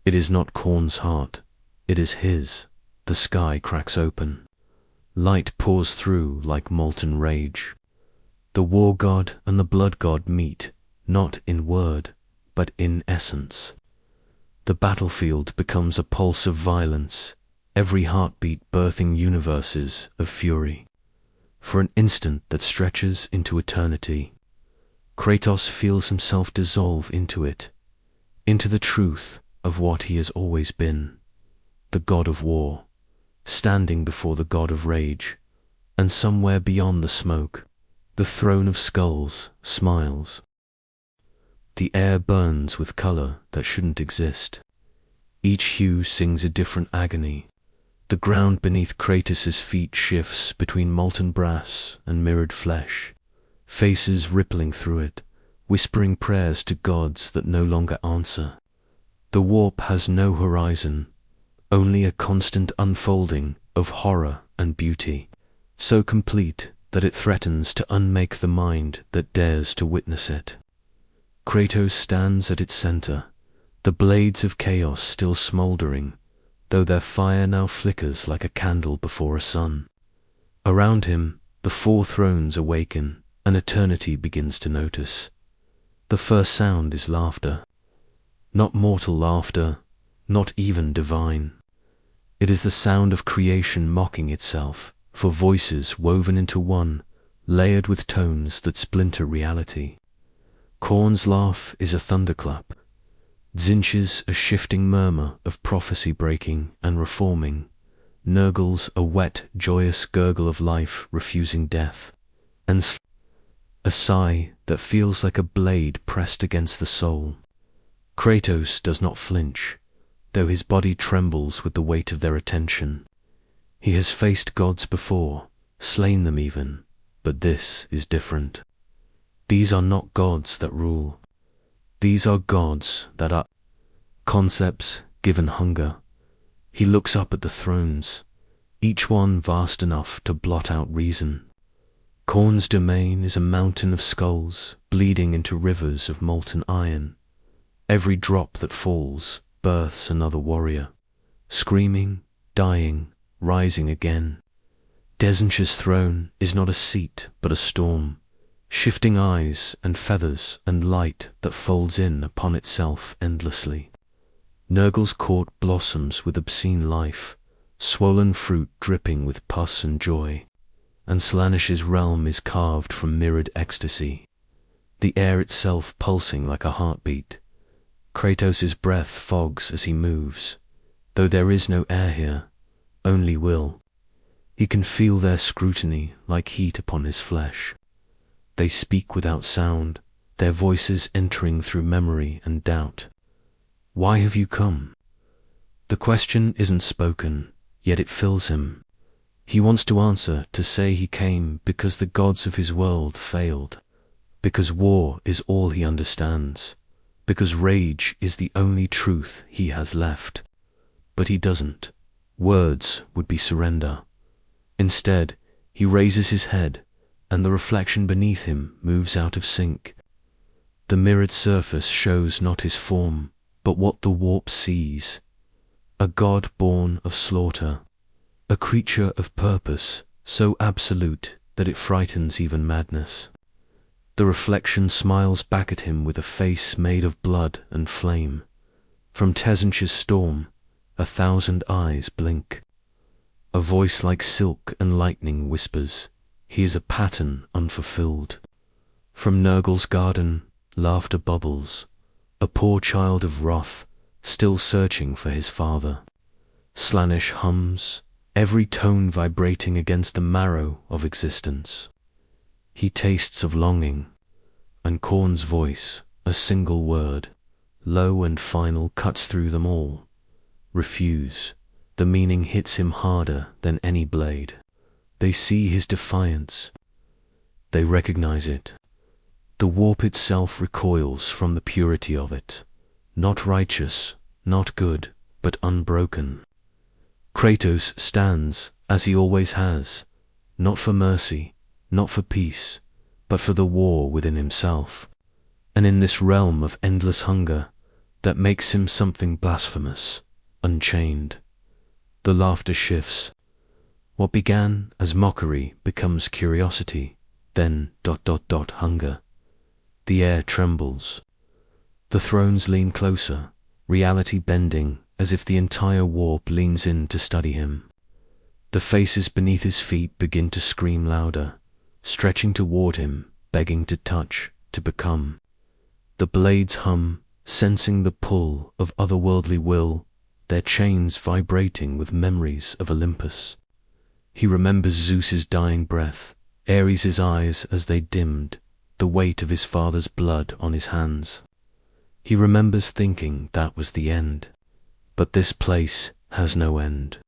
It is not Khorne's heart, it is his. The sky cracks open. Light pours through like molten rage. The war god and the blood god meet, not in word, but in essence. The battlefield becomes a pulse of violence, every heartbeat birthing universes of fury. For an instant that stretches into eternity, Kratos feels himself dissolve into it, into the truth of what he has always been, the god of war, standing before the god of rage, and somewhere beyond the smoke, the throne of skulls smiles. The air burns with color that shouldn't exist. Each hue sings a different agony. The ground beneath Kratos' feet shifts between molten brass and mirrored flesh, faces rippling through it, whispering prayers to gods that no longer answer. The warp has no horizon, only a constant unfolding of horror and beauty, so complete that it threatens to unmake the mind that dares to witness it. Kratos stands at its center, the blades of chaos still smoldering, though their fire now flickers like a candle before a sun. Around him, the four thrones awaken, and eternity begins to notice. The first sound is laughter. Not mortal laughter, not even divine. It is the sound of creation mocking itself, for voices woven into one, layered with tones that splinter reality. Khorne's laugh is a thunderclap. Tzeentch's a shifting murmur of prophecy breaking and reforming. Nurgle's a wet, joyous gurgle of life refusing death. And a sigh that feels like a blade pressed against the soul. Kratos does not flinch, though his body trembles with the weight of their attention. He has faced gods before, slain them even, but this is different. These are not gods that rule. These are gods that are concepts given hunger. He looks up at the thrones, each one vast enough to blot out reason. Khorne's domain is a mountain of skulls bleeding into rivers of molten iron. Every drop that falls births another warrior, screaming, dying, rising again. Tzeentch's throne is not a seat but a storm, shifting eyes and feathers and light that folds in upon itself endlessly. Nurgle's court blossoms with obscene life, swollen fruit dripping with pus and joy, and Slaanesh's realm is carved from mirrored ecstasy, the air itself pulsing like a heartbeat. Kratos' breath fogs as he moves, though there is no air here, only will. He can feel their scrutiny like heat upon his flesh. They speak without sound, their voices entering through memory and doubt. Why have you come? The question isn't spoken, yet it fills him. He wants to answer, to say he came because the gods of his world failed, because war is all he understands, because rage is the only truth he has left. But he doesn't. Words would be surrender. Instead, he raises his head, and the reflection beneath him moves out of sync. The mirrored surface shows not his form, but what the warp sees. A god born of slaughter, a creature of purpose so absolute that it frightens even madness. The reflection smiles back at him with a face made of blood and flame. From Tzeentch's storm, 1,000 eyes blink. A voice like silk and lightning whispers, he is a pattern unfulfilled. From Nurgle's garden, laughter bubbles, a poor child of wrath, still searching for his father. Slaanesh hums, every tone vibrating against the marrow of existence. He tastes of longing, and Khorne's voice, a single word, low and final, cuts through them all. Refuse. The meaning hits him harder than any blade. They see his defiance. They recognize it. The warp itself recoils from the purity of it. Not righteous, not good, but unbroken. Kratos stands, as he always has, not for mercy, not for peace, but for the war within himself. And in this realm of endless hunger, that makes him something blasphemous, unchained. The laughter shifts. What began as mockery becomes curiosity, then ... hunger. The air trembles. The thrones lean closer, reality bending as if the entire warp leans in to study him. The faces beneath his feet begin to scream louder, stretching toward him, begging to touch, to become. The blades hum, sensing the pull of otherworldly will, their chains vibrating with memories of Olympus. He remembers Zeus's dying breath, Ares' eyes as they dimmed, the weight of his father's blood on his hands. He remembers thinking that was the end. But this place has no end.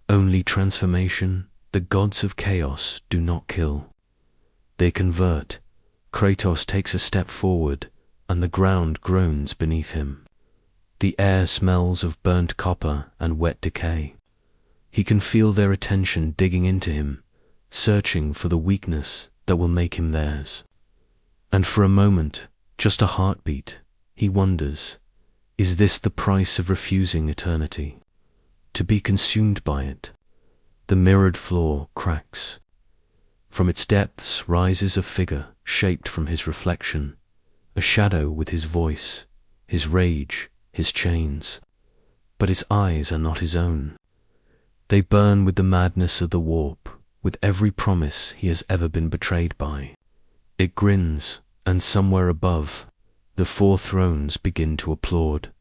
Only transformation. The gods of chaos do not kill. They convert. Kratos takes a step forward, and the ground groans beneath him. The air smells of burnt copper and wet decay. He can feel their attention digging into him, searching for the weakness that will make him theirs. And for a moment, just a heartbeat, he wonders, is this the price of refusing eternity? To be consumed by it? The mirrored floor cracks. From its depths rises a figure shaped from his reflection, a shadow with his voice, his rage, his chains. But his eyes are not his own. They burn with the madness of the warp, with every promise he has ever been betrayed by. It grins, and somewhere above, the four thrones begin to applaud,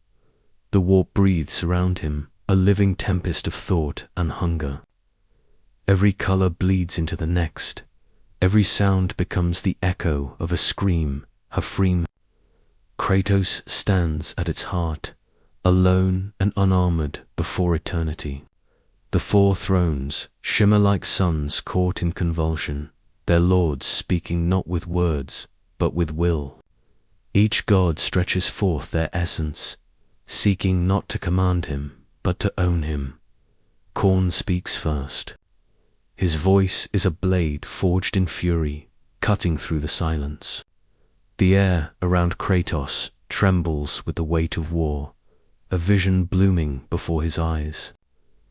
The warp breathes around him, a living tempest of thought and hunger. Every color bleeds into the next. Every sound becomes the echo of a scream, a freem. Kratos stands at its heart, alone and unarmored before eternity. The four thrones shimmer like suns caught in convulsion, their lords speaking not with words, but with will. Each god stretches forth their essence, seeking not to command him, but to own him. Khorne speaks first. His voice is a blade forged in fury, cutting through the silence. The air around Kratos trembles with the weight of war, a vision blooming before his eyes.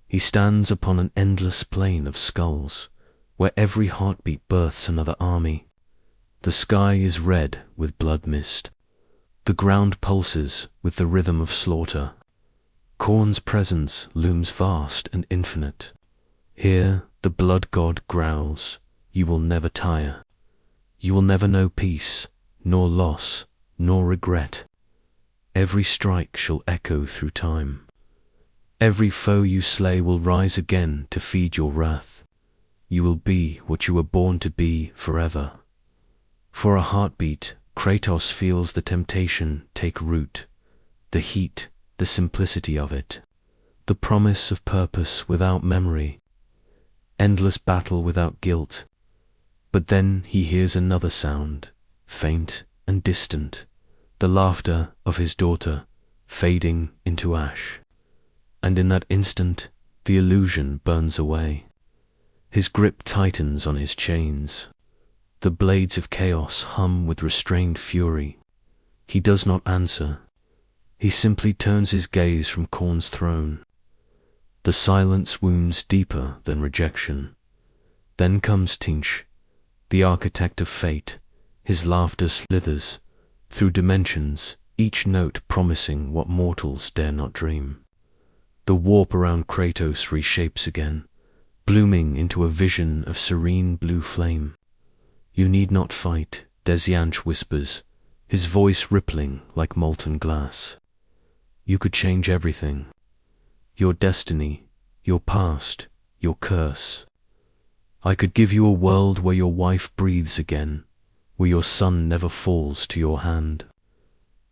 He stands upon an endless plain of skulls, where every heartbeat births another army. The sky is red with blood mist. The ground pulses with the rhythm of slaughter. Khorne's presence looms vast and infinite. Here the blood god growls, "You will never tire. You will never know peace, nor loss, nor regret. Every strike shall echo through time. Every foe you slay will rise again to feed your wrath. You will be what you were born to be forever." For a heartbeat, Kratos feels the temptation take root, the heat, the simplicity of it, the promise of purpose without memory, endless battle without guilt. But then he hears another sound, faint and distant, the laughter of his daughter, fading into ash. And in that instant, the illusion burns away. His grip tightens on his chains. The blades of chaos hum with restrained fury. He does not answer. He simply turns his gaze from Khorne's throne. The silence wounds deeper than rejection. Then comes Tynch, the architect of fate. His laughter slithers through dimensions, each note promising what mortals dare not dream. The warp around Kratos reshapes again, blooming into a vision of serene blue flame. "You need not fight," Desianch whispers, his voice rippling like molten glass. "You could change everything. Your destiny, your past, your curse. I could give you a world where your wife breathes again, where your son never falls to your hand.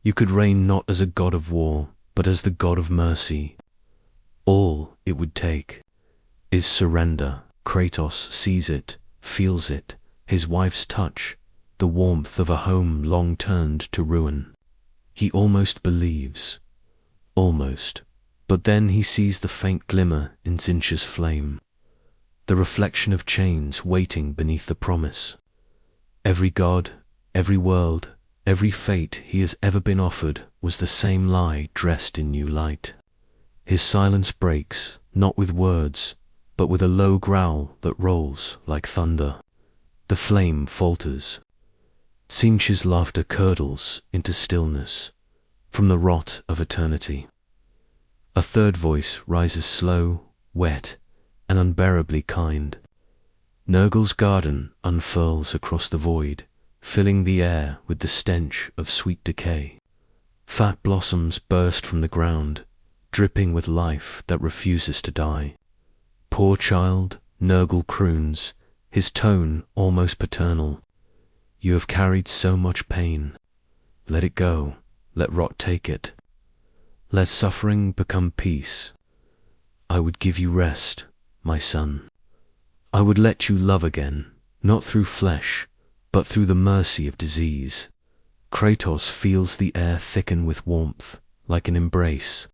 You could reign not as a god of war, but as the god of mercy. All it would take is surrender." Kratos sees it, feels it, his wife's touch, the warmth of a home long turned to ruin. He almost believes. Almost. But then he sees the faint glimmer in Tzinch's flame, the reflection of chains waiting beneath the promise. Every god, every world, every fate he has ever been offered was the same lie dressed in new light. His silence breaks, not with words, but with a low growl that rolls like thunder. The flame falters. Tzinch's laughter curdles into stillness from the rot of eternity. A third voice rises slow, wet, and unbearably kind. Nurgle's garden unfurls across the void, filling the air with the stench of sweet decay. Fat blossoms burst from the ground, dripping with life that refuses to die. "Poor child," Nurgle croons, his tone almost paternal. "You have carried so much pain. Let it go, let rot take it. Let suffering become peace. I would give you rest, my son. I would let you love again, not through flesh, but through the mercy of disease." Kratos feels the air thicken with warmth, like an embrace.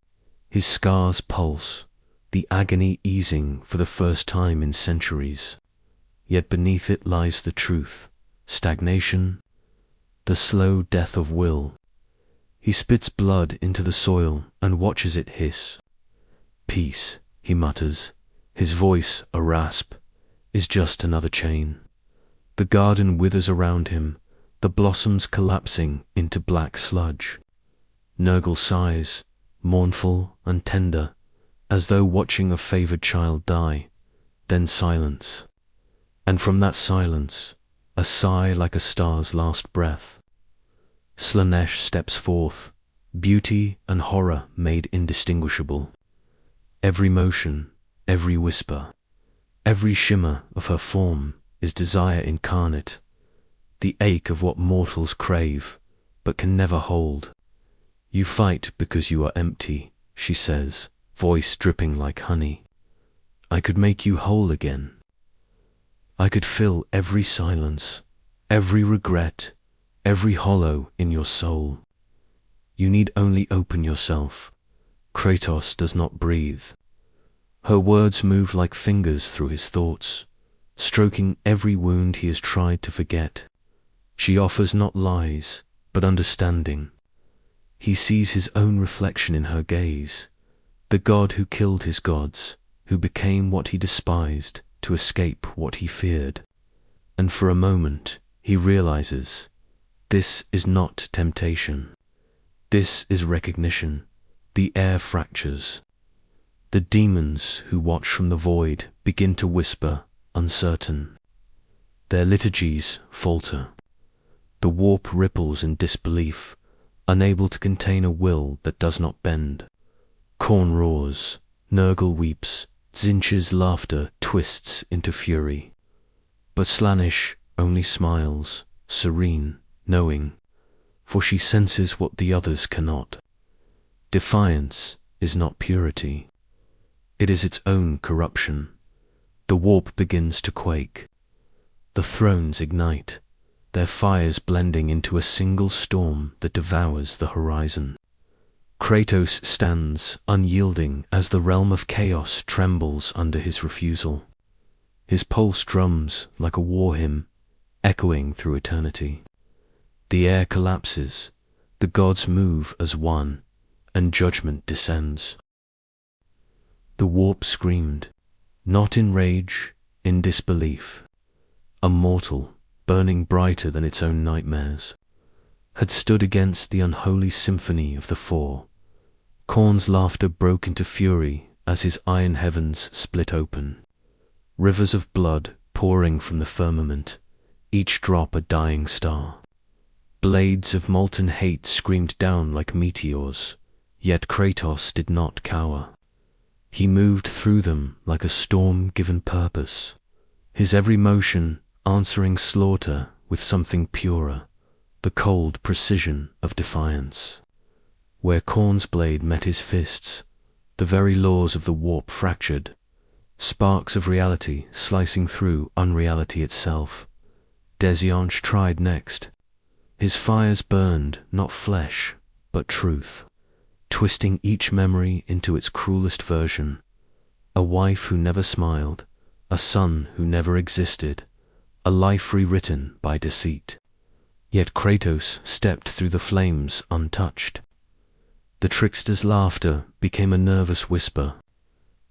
His scars pulse, the agony easing for the first time in centuries. Yet beneath it lies the truth, stagnation, the slow death of will. He spits blood into the soil and watches it hiss. "Peace," he mutters, his voice a rasp, "is just another chain." The garden withers around him, the blossoms collapsing into black sludge. Nurgle sighs, mournful and tender, as though watching a favored child die, then silence. And from that silence, a sigh like a star's last breath. Slanesh steps forth, beauty and horror made indistinguishable. Every motion, every whisper, every shimmer of her form is desire incarnate, the ache of what mortals crave, but can never hold. You fight because you are empty, she says, voice dripping like honey. I could make you whole again. I could fill every silence, every regret, every hollow in your soul. You need only open yourself. Kratos does not breathe. Her words move like fingers through his thoughts, stroking every wound he has tried to forget. She offers not lies, but understanding. He sees his own reflection in her gaze, the god who killed his gods, who became what he despised to escape what he feared. And for a moment he realizes, this is not temptation. This is recognition. The air fractures. The demons who watch from the void begin to whisper, uncertain. Their liturgies falter. The warp ripples in disbelief, unable to contain a will that does not bend. Khorne roars, Nurgle weeps, Tzeentch's laughter twists into fury. But Slaanesh only smiles, serene, knowing, for she senses what the others cannot. Defiance is not purity. It is its own corruption. The warp begins to quake. The thrones ignite, their fires blending into a single storm that devours the horizon. Kratos stands unyielding as the realm of chaos trembles under his refusal. His pulse drums like a war hymn, echoing through eternity. The air collapses, the gods move as one, and judgment descends. The warp screamed, not in rage, in disbelief. A mortal, burning brighter than its own nightmares, had stood against the unholy symphony of the four. Khorne's laughter broke into fury as his iron heavens split open. Rivers of blood pouring from the firmament, each drop a dying star. Blades of molten hate screamed down like meteors, yet Kratos did not cower. He moved through them like a storm given purpose, his every motion answering slaughter with something purer, the cold precision of defiance. Where Khorne's blade met his fists, the very laws of the warp fractured, sparks of reality slicing through unreality itself. Tzeentch tried next. His fires burned not flesh, but truth, twisting each memory into its cruelest version. A wife who never smiled, a son who never existed, a life rewritten by deceit. Yet Kratos stepped through the flames untouched. The trickster's laughter became a nervous whisper.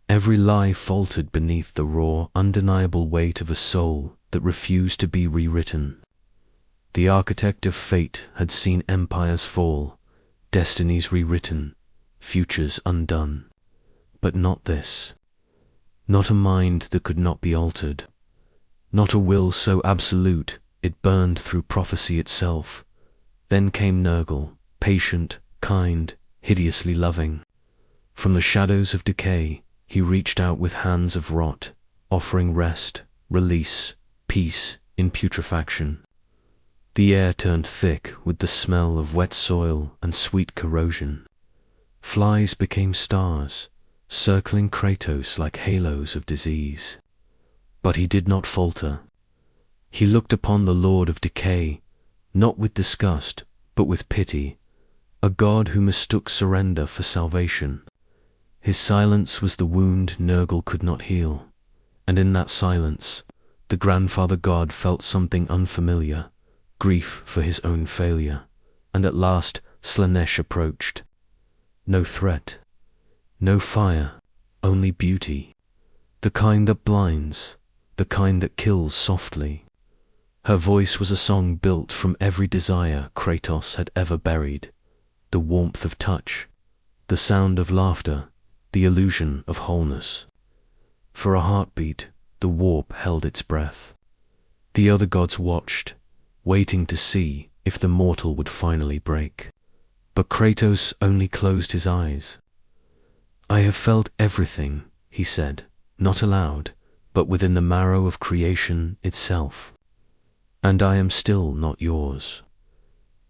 Every lie faltered beneath the raw, undeniable weight of a soul that refused to be rewritten. The architect of fate had seen empires fall, destinies rewritten, futures undone. But not this. Not a mind that could not be altered. Not a will so absolute it burned through prophecy itself. Then came Nurgle, patient, kind, hideously loving. From the shadows of decay, he reached out with hands of rot, offering rest, release, peace in putrefaction. The air turned thick with the smell of wet soil and sweet corrosion. Flies became stars, circling Kratos like halos of disease. But he did not falter. He looked upon the Lord of Decay, not with disgust, but with pity, a god who mistook surrender for salvation. His silence was the wound Nurgle could not heal, and in that silence, the grandfather god felt something unfamiliar, grief for his own failure, and at last Slaanesh approached. No threat, no fire, only beauty, the kind that blinds, the kind that kills softly. Her voice was a song built from every desire Kratos had ever buried, the warmth of touch, the sound of laughter, the illusion of wholeness. For a heartbeat, the warp held its breath. The other gods watched, waiting to see if the mortal would finally break. But Kratos only closed his eyes. "I have felt everything," he said, not aloud, but within the marrow of creation itself. "And I am still not yours."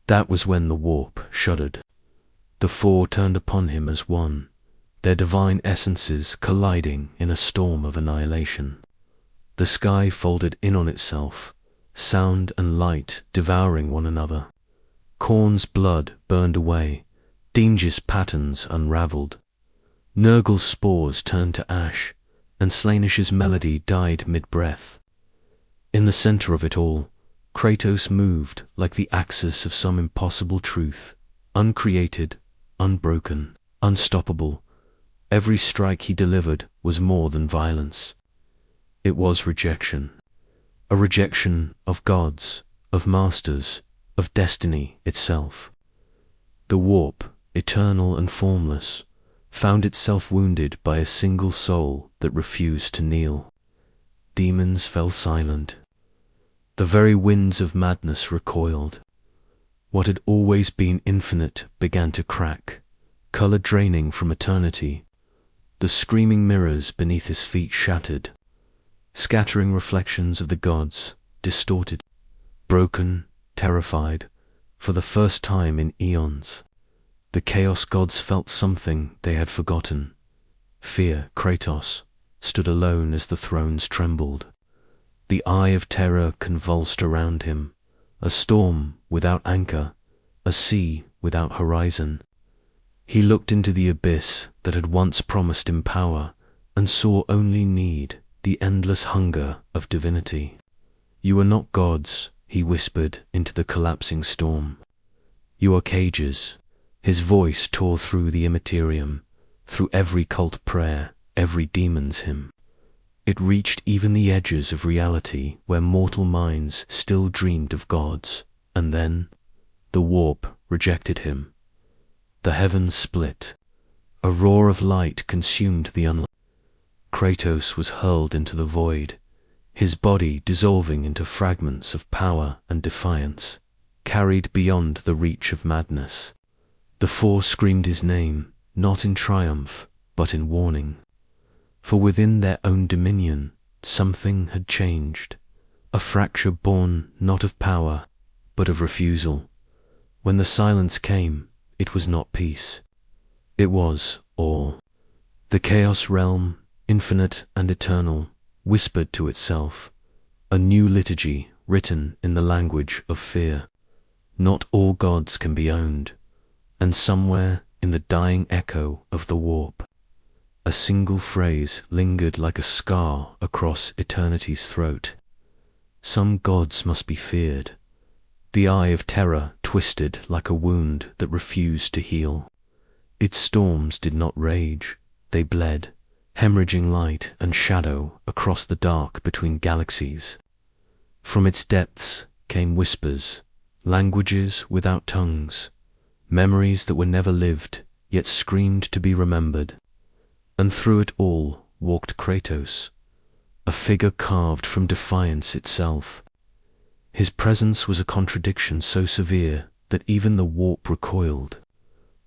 That was when the warp shuddered. The four turned upon him as one, their divine essences colliding in a storm of annihilation. The sky folded in on itself, sound and light devouring one another. Khorne's blood burned away, Dinge's patterns unraveled. Nurgle's spores turned to ash, and Slaanesh's melody died mid-breath. In the center of it all, Kratos moved like the axis of some impossible truth, uncreated, unbroken, unstoppable. Every strike he delivered was more than violence. It was rejection. A rejection of gods, of masters, of destiny itself. The warp, eternal and formless, found itself wounded by a single soul that refused to kneel. Demons fell silent. The very winds of madness recoiled. What had always been infinite began to crack, color draining from eternity. The screaming mirrors beneath his feet shattered, scattering reflections of the gods, distorted, broken, terrified, for the first time in eons. The Chaos gods felt something they had forgotten. Fear, Kratos, stood alone as the thrones trembled. The eye of terror convulsed around him, a storm without anchor, a sea without horizon. He looked into the abyss that had once promised him power, and saw only need, the endless hunger of divinity. "You are not gods," he whispered into the collapsing storm. "You are cages." His voice tore through the immaterium, through every cult prayer, every demon's hymn. It reached even the edges of reality where mortal minds still dreamed of gods, and then the warp rejected him. The heavens split. A roar of light consumed the unlight. Kratos was hurled into the void, his body dissolving into fragments of power and defiance, carried beyond the reach of madness. The four screamed his name, not in triumph, but in warning. For within their own dominion, something had changed, a fracture born not of power, but of refusal. When the silence came, it was not peace. It was awe. The Chaos realm, infinite and eternal, whispered to itself, a new liturgy written in the language of fear. Not all gods can be owned, and somewhere in the dying echo of the warp, a single phrase lingered like a scar across eternity's throat. Some gods must be feared. The eye of terror twisted like a wound that refused to heal. Its storms did not rage, they bled, hemorrhaging light and shadow across the dark between galaxies. From its depths came whispers, languages without tongues, memories that were never lived, yet screamed to be remembered. And through it all walked Kratos, a figure carved from defiance itself. His presence was a contradiction so severe that even the warp recoiled.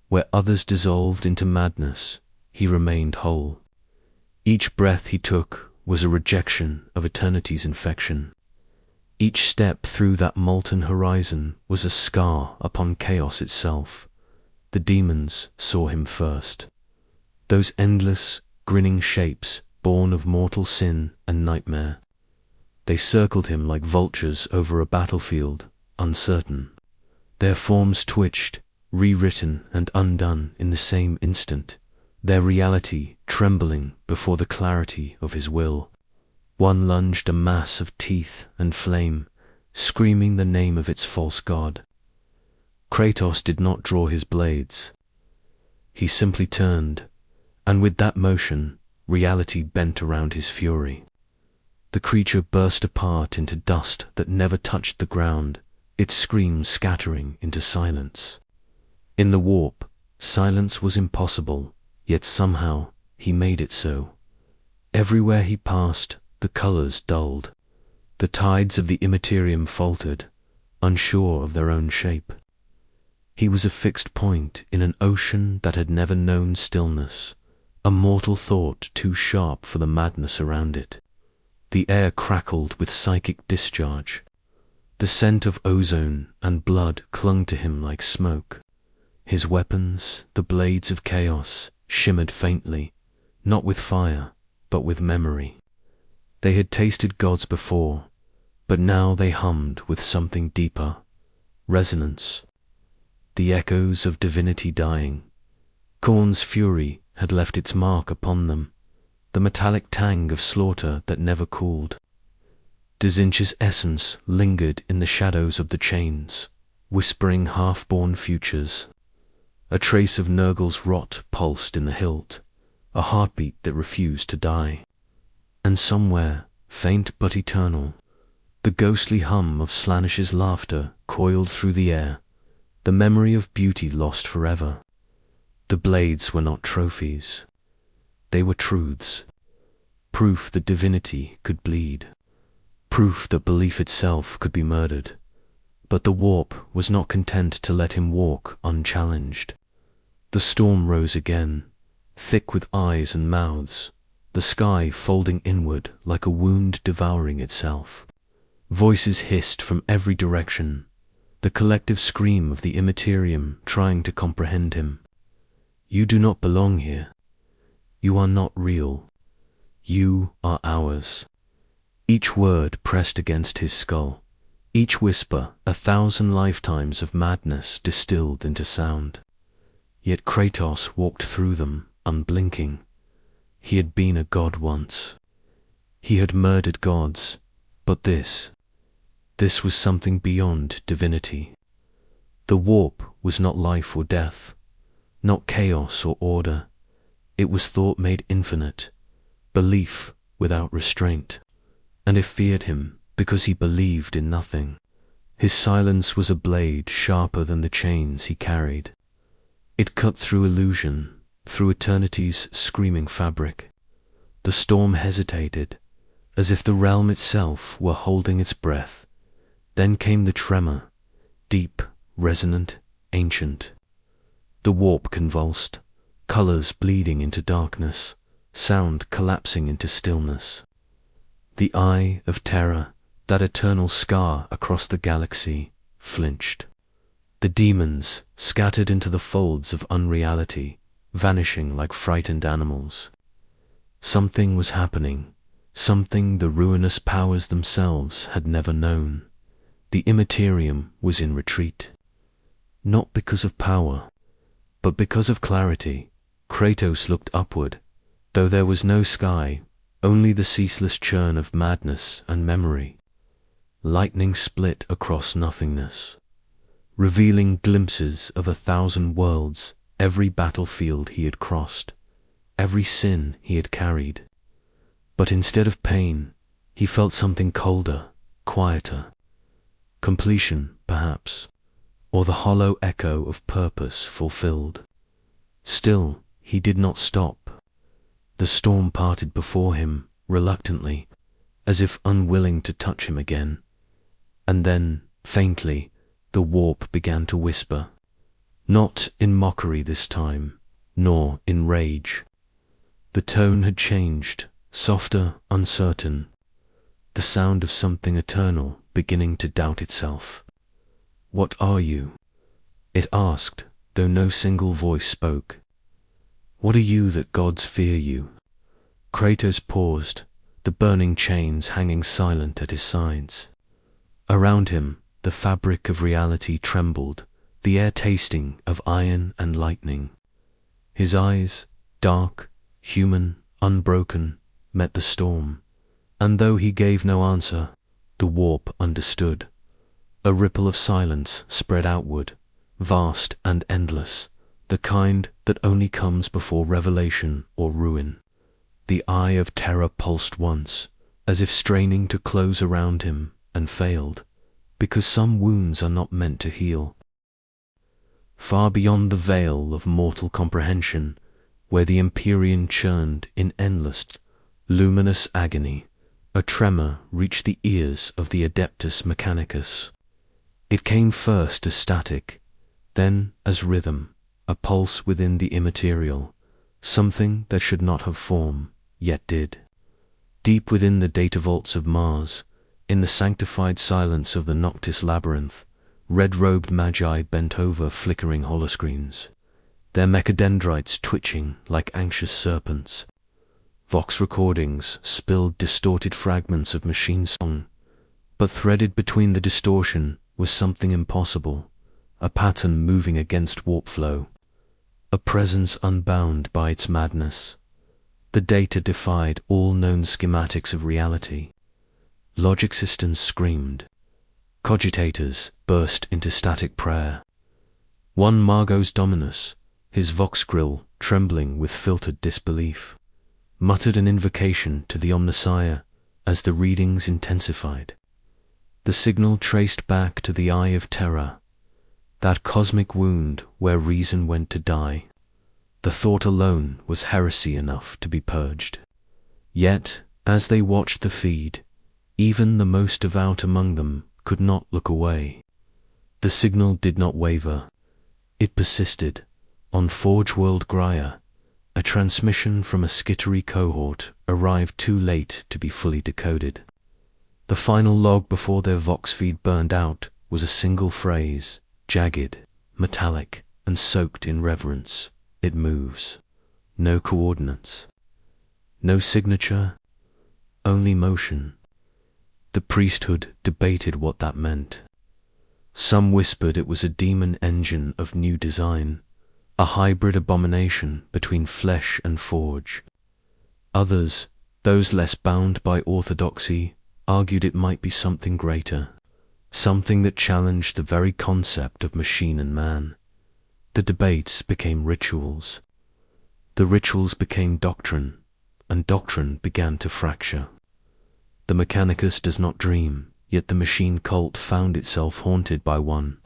Where others dissolved into madness, he remained whole. Each breath he took was a rejection of eternity's infection. Each step through that molten horizon was a scar upon chaos itself. The demons saw him first. Those endless, grinning shapes born of mortal sin and nightmare. They circled him like vultures over a battlefield, uncertain. Their forms twitched, rewritten and undone in the same instant, their reality trembling before the clarity of his will. One lunged a mass of teeth and flame, screaming the name of its false god. Kratos did not draw his blades. He simply turned, and with that motion, reality bent around his fury. The creature burst apart into dust that never touched the ground, its screams scattering into silence. In the warp, silence was impossible, yet somehow he made it so. Everywhere he passed, the colors dulled. The tides of the immaterium faltered, unsure of their own shape. He was a fixed point in an ocean that had never known stillness, a mortal thought too sharp for the madness around it. The air crackled with psychic discharge. The scent of ozone and blood clung to him like smoke. His weapons, the blades of chaos, shimmered faintly, not with fire, but with memory. They had tasted gods before, but now they hummed with something deeper, resonance. The echoes of divinity dying. Khorne's fury had left its mark upon them, the metallic tang of slaughter that never cooled. Dzinch's essence lingered in the shadows of the chains, whispering half-born futures. A trace of Nurgle's rot pulsed in the hilt, a heartbeat that refused to die. And somewhere, faint but eternal, the ghostly hum of Slanish's laughter coiled through the air, the memory of beauty lost forever. The blades were not trophies. They were truths. Proof that divinity could bleed. Proof that belief itself could be murdered. But the warp was not content to let him walk unchallenged. The storm rose again, thick with eyes and mouths, the sky folding inward like a wound devouring itself. Voices hissed from every direction, the collective scream of the immaterium trying to comprehend him. You do not belong here. You are not real. You are ours. Each word pressed against his skull, each whisper 1,000 lifetimes of madness distilled into sound. Yet Kratos walked through them, unblinking. He had been a god once. He had murdered gods, but this was something beyond divinity. The warp was not life or death, not chaos or order. It was thought made infinite, belief without restraint. And it feared him because he believed in nothing. His silence was a blade sharper than the chains he carried. It cut through illusion, through eternity's screaming fabric. The storm hesitated, as if the realm itself were holding its breath. Then came the tremor, deep, resonant, ancient. The warp convulsed, colors bleeding into darkness, sound collapsing into stillness. The eye of terror, that eternal scar across the galaxy, flinched. The demons scattered into the folds of unreality, vanishing like frightened animals. Something was happening, something the ruinous powers themselves had never known. The immaterium was in retreat. Not because of power, but because of clarity. Kratos looked upward, though there was no sky, only the ceaseless churn of madness and memory. Lightning split across nothingness, revealing glimpses of 1,000 worlds, every battlefield he had crossed, every sin he had carried. But instead of pain, he felt something colder, quieter. Completion, perhaps, or the hollow echo of purpose fulfilled. Still, he did not stop. The storm parted before him, reluctantly, as if unwilling to touch him again. And then, faintly, the warp began to whisper. Not in mockery this time, nor in rage. The tone had changed, softer, uncertain. The sound of something eternal beginning to doubt itself. What are you? It asked, though no single voice spoke. What are you that gods fear you? Kratos paused, the burning chains hanging silent at his sides. Around him, the fabric of reality trembled, the air tasting of iron and lightning. His eyes, dark, human, unbroken, met the storm, and though he gave no answer, the warp understood. A ripple of silence spread outward, vast and endless, the kind that only comes before revelation or ruin. The eye of terror pulsed once, as if straining to close around him, and failed, because some wounds are not meant to heal. Far beyond the veil of mortal comprehension, where the Empyrean churned in endless, luminous agony, a tremor reached the ears of the Adeptus Mechanicus. It came first as static, then as rhythm, a pulse within the immaterial, something that should not have form, yet did. Deep within the data vaults of Mars, in the sanctified silence of the Noctis labyrinth, red-robed magi bent over flickering holoscreens, their mechadendrites twitching like anxious serpents. Vox recordings spilled distorted fragments of machine song, but threaded between the distortion was something impossible, a pattern moving against warp flow, a presence unbound by its madness. The data defied all known schematics of reality. Logic systems screamed. Cogitators burst into static prayer. One Margos Dominus, his vox grill trembling with filtered disbelief, muttered an invocation to the Omnissiah as the readings intensified. The signal traced back to the Eye of Terror, that cosmic wound where reason went to die. The thought alone was heresy enough to be purged. Yet, as they watched the feed, even the most devout among them could not look away. The signal did not waver. It persisted. On Forge World Graia, a transmission from a skittery cohort arrived too late to be fully decoded. The final log before their Vox feed burned out was a single phrase, jagged, metallic, and soaked in reverence. It moves. No coordinates. No signature. Only motion. The priesthood debated what that meant. Some whispered it was a demon engine of new design, a hybrid abomination between flesh and forge. Others, those less bound by orthodoxy, argued it might be something greater, something that challenged the very concept of machine and man. The debates became rituals. The rituals became doctrine, and doctrine began to fracture. The mechanicus does not dream, yet the machine cult found itself haunted by one.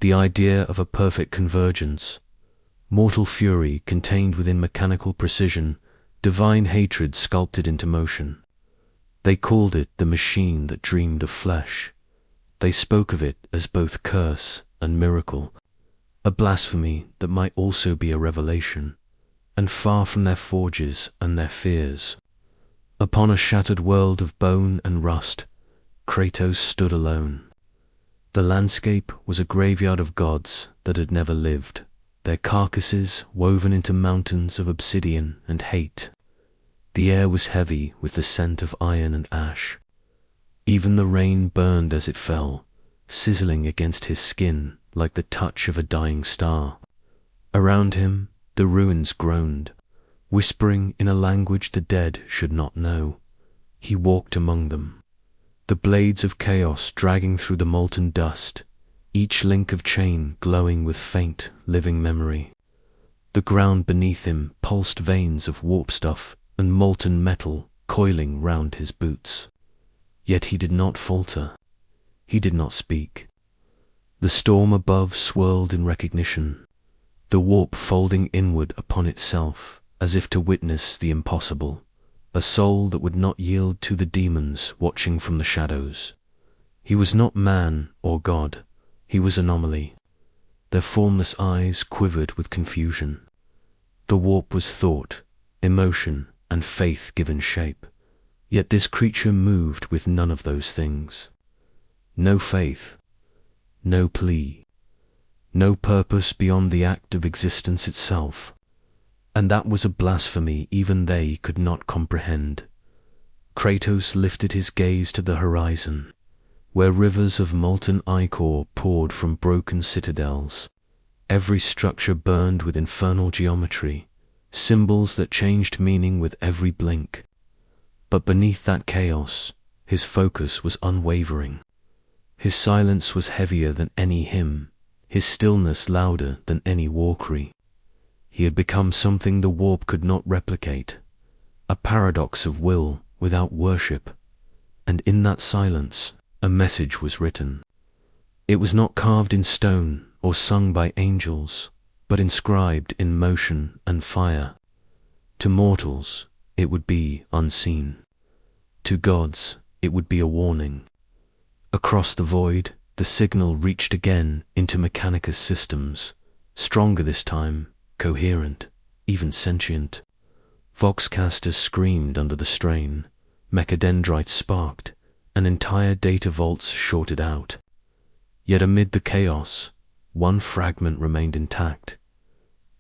The idea of a perfect convergence, mortal fury contained within mechanical precision, divine hatred sculpted into motion. They called it the machine that dreamed of flesh. They spoke of it as both curse and miracle, a blasphemy that might also be a revelation, and far from their forges and their fears. Upon a shattered world of bone and rust, Kratos stood alone. The landscape was a graveyard of gods that had never lived, their carcasses woven into mountains of obsidian and hate. The air was heavy with the scent of iron and ash. Even the rain burned as it fell, sizzling against his skin like the touch of a dying star. Around him, the ruins groaned, whispering in a language the dead should not know. He walked among them, the blades of chaos dragging through the molten dust, each link of chain glowing with faint, living memory. The ground beneath him pulsed veins of warp stuff and molten metal coiling round his boots. Yet he did not falter. He did not speak. The storm above swirled in recognition, the warp folding inward upon itself as if to witness the impossible, a soul that would not yield to the demons watching from the shadows. He was not man or god, he was anomaly. Their formless eyes quivered with confusion. The warp was thought, emotion, and faith given shape, yet this creature moved with none of those things. No faith, no plea, no purpose beyond the act of existence itself. And that was a blasphemy even they could not comprehend. Kratos lifted his gaze to the horizon, where rivers of molten ichor poured from broken citadels. Every structure burned with infernal geometry, symbols that changed meaning with every blink. But beneath that chaos, his focus was unwavering. His silence was heavier than any hymn, his stillness louder than any war cry. He had become something the warp could not replicate, a paradox of will without worship, and in that silence a message was written. It was not carved in stone or sung by angels, but inscribed in motion and fire. To mortals, it would be unseen. To gods, it would be a warning. Across the void, the signal reached again into Mechanicus systems, stronger this time, coherent, even sentient. Voxcasters screamed under the strain, mechadendrites sparked, and entire data vaults shorted out. Yet amid the chaos, one fragment remained intact.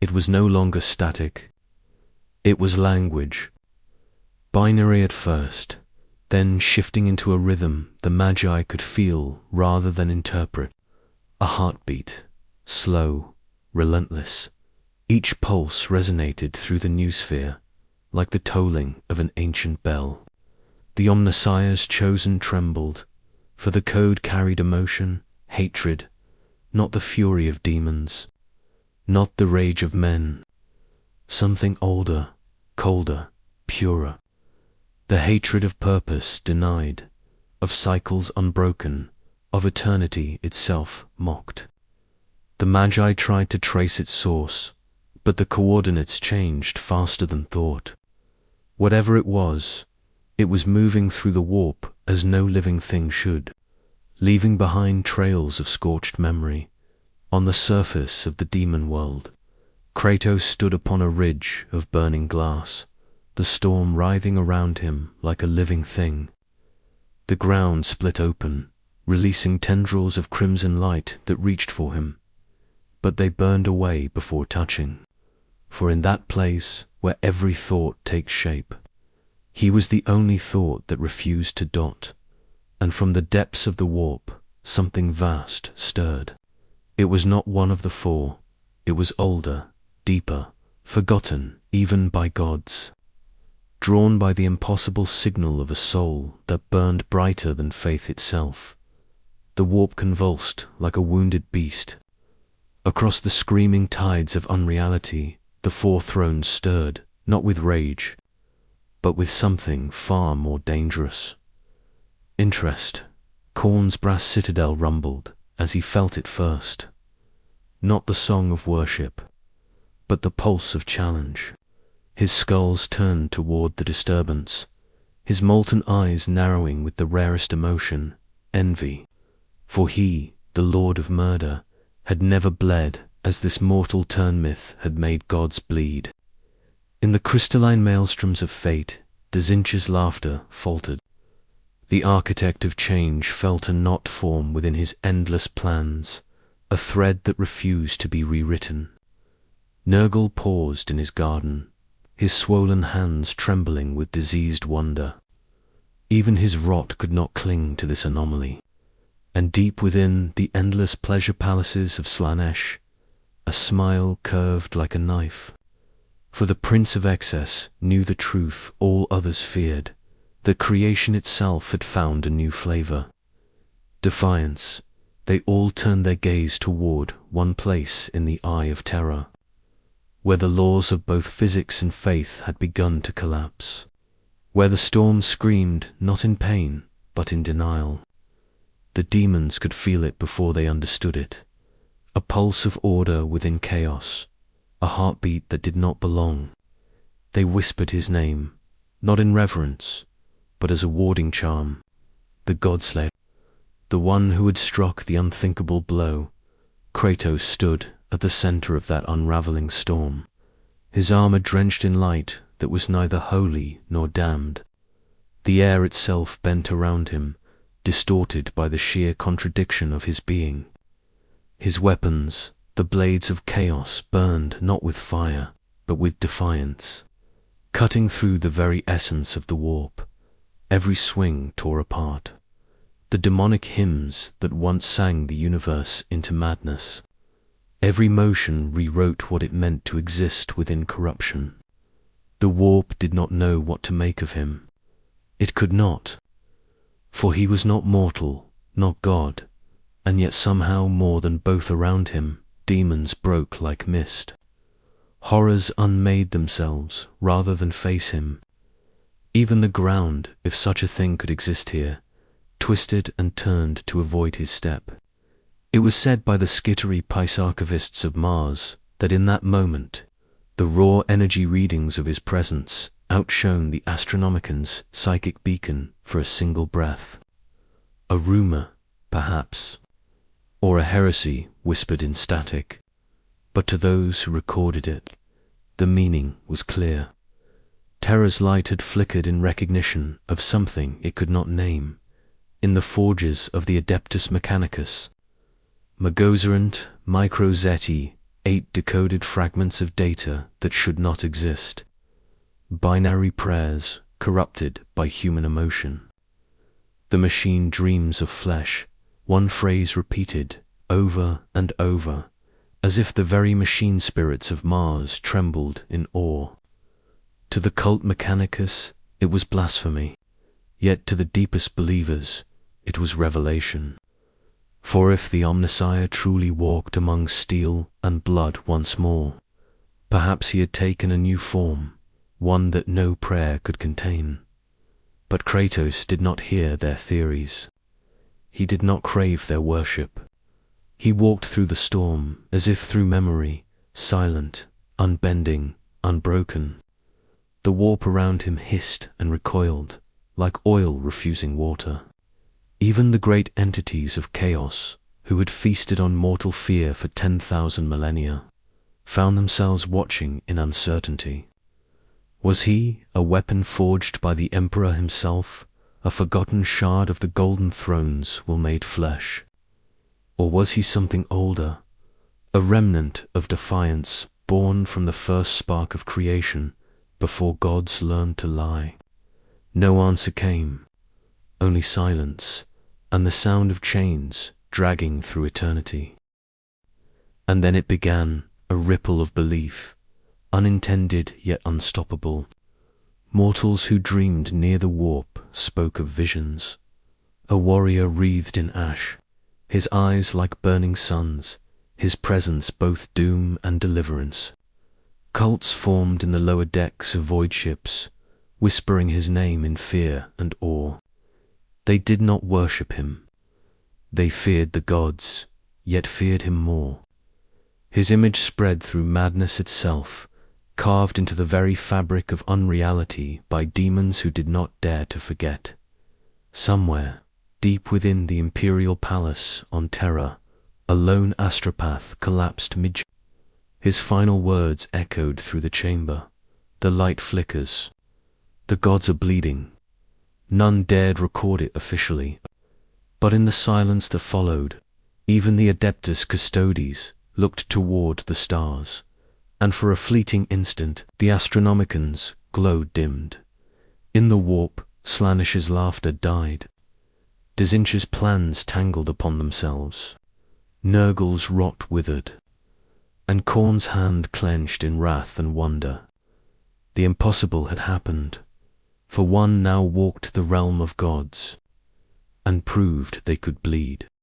It was no longer static. It was language. Binary at first, then shifting into a rhythm the Magi could feel rather than interpret. A heartbeat, slow, relentless. Each pulse resonated through the noosphere, like the tolling of an ancient bell. The Omnissiah's chosen trembled, for the code carried emotion, hatred, not the fury of demons, not the rage of men. Something older, colder, purer. The hatred of purpose denied, of cycles unbroken, of eternity itself mocked. The Magi tried to trace its source, but the coordinates changed faster than thought. Whatever it was moving through the warp as no living thing should, leaving behind trails of scorched memory. On the surface of the demon world, Kratos stood upon a ridge of burning glass, the storm writhing around him like a living thing. The ground split open, releasing tendrils of crimson light that reached for him, but they burned away before touching. For in that place where every thought takes shape, he was the only thought that refused to dot, and from the depths of the warp, something vast stirred. It was not one of the four. It was older, deeper, forgotten even by gods. Drawn by the impossible signal of a soul that burned brighter than faith itself, the warp convulsed like a wounded beast. Across the screaming tides of unreality, the four thrones stirred, not with rage, but with something far more dangerous. Interest. Khorne's brass citadel rumbled as he felt it first. Not the song of worship, but the pulse of challenge. His skulls turned toward the disturbance, his molten eyes narrowing with the rarest emotion, envy. For he, the Lord of Murder, had never bled as this mortal turn myth had made gods bleed. In the crystalline maelstroms of fate, Dazinch's laughter faltered. The architect of change felt a knot form within his endless plans, a thread that refused to be rewritten. Nurgle paused in his garden, his swollen hands trembling with diseased wonder. Even his rot could not cling to this anomaly. And deep within the endless pleasure palaces of Slaanesh, a smile curved like a knife. For the Prince of Excess knew the truth all others feared, that creation itself had found a new flavor. Defiance. They all turned their gaze toward one place in the Eye of Terror, where the laws of both physics and faith had begun to collapse, where the storm screamed not in pain, but in denial. The demons could feel it before they understood it, a pulse of order within chaos, a heartbeat that did not belong. They whispered his name, not in reverence, but as a warding charm, the Godslayer, the one who had struck the unthinkable blow. Kratos stood at the center of that unraveling storm, his armor drenched in light that was neither holy nor damned. The air itself bent around him, distorted by the sheer contradiction of his being. His weapons, the blades of chaos, burned not with fire, but with defiance, cutting through the very essence of the warp. Every swing tore apart the demonic hymns that once sang the universe into madness. Every motion rewrote what it meant to exist within corruption. The warp did not know what to make of him. It could not, for he was not mortal, not God, and yet somehow more than both around him, demons broke like mist. Horrors unmade themselves rather than face him. Even the ground, if such a thing could exist here, twisted and turned to avoid his step. It was said by the skittery Pisarchovists of Mars that in that moment, the raw energy readings of his presence outshone the Astronomican's psychic beacon for a single breath. A rumor, perhaps, or a heresy whispered in static. But to those who recorded it, the meaning was clear. Terra's light had flickered in recognition of something it could not name, in the forges of the Adeptus Mechanicus. Magozerant microzeti, 8 decoded fragments of data that should not exist. Binary prayers corrupted by human emotion. The machine dreams of flesh, one phrase repeated over and over, as if the very machine spirits of Mars trembled in awe. To the cult Mechanicus, it was blasphemy, yet to the deepest believers, it was revelation. For if the Omnissiah truly walked among steel and blood once more, perhaps he had taken a new form, one that no prayer could contain. But Kratos did not hear their theories. He did not crave their worship. He walked through the storm as if through memory, silent, unbending, unbroken. The warp around him hissed and recoiled, like oil refusing water. Even the great entities of chaos, who had feasted on mortal fear for 10,000 millennia, found themselves watching in uncertainty. Was he a weapon forged by the Emperor himself, a forgotten shard of the golden thrones made flesh? Or was he something older, a remnant of defiance born from the first spark of creation before gods learned to lie? No answer came, only silence and the sound of chains dragging through eternity. And then it began, a ripple of belief, unintended yet unstoppable. Mortals who dreamed near the warp spoke of visions. A warrior wreathed in ash, his eyes like burning suns, his presence both doom and deliverance. Cults formed in the lower decks of void ships, whispering his name in fear and awe. They did not worship him. They feared the gods, yet feared him more. His image spread through madness itself, carved into the very fabric of unreality by demons who did not dare to forget. Somewhere, deep within the imperial palace on Terra, a lone astropath collapsed mid. His final words echoed through the chamber. The light flickers. The gods are bleeding. None dared record it officially. But in the silence that followed, even the Adeptus Custodes looked toward the stars, and for a fleeting instant the Astronomicons' glow dimmed. In the warp, Slanish's laughter died. Dizinch's plans tangled upon themselves. Nurgle's rot withered, and Khorne's hand clenched in wrath and wonder. The impossible had happened, for one now walked the realm of gods, and proved they could bleed.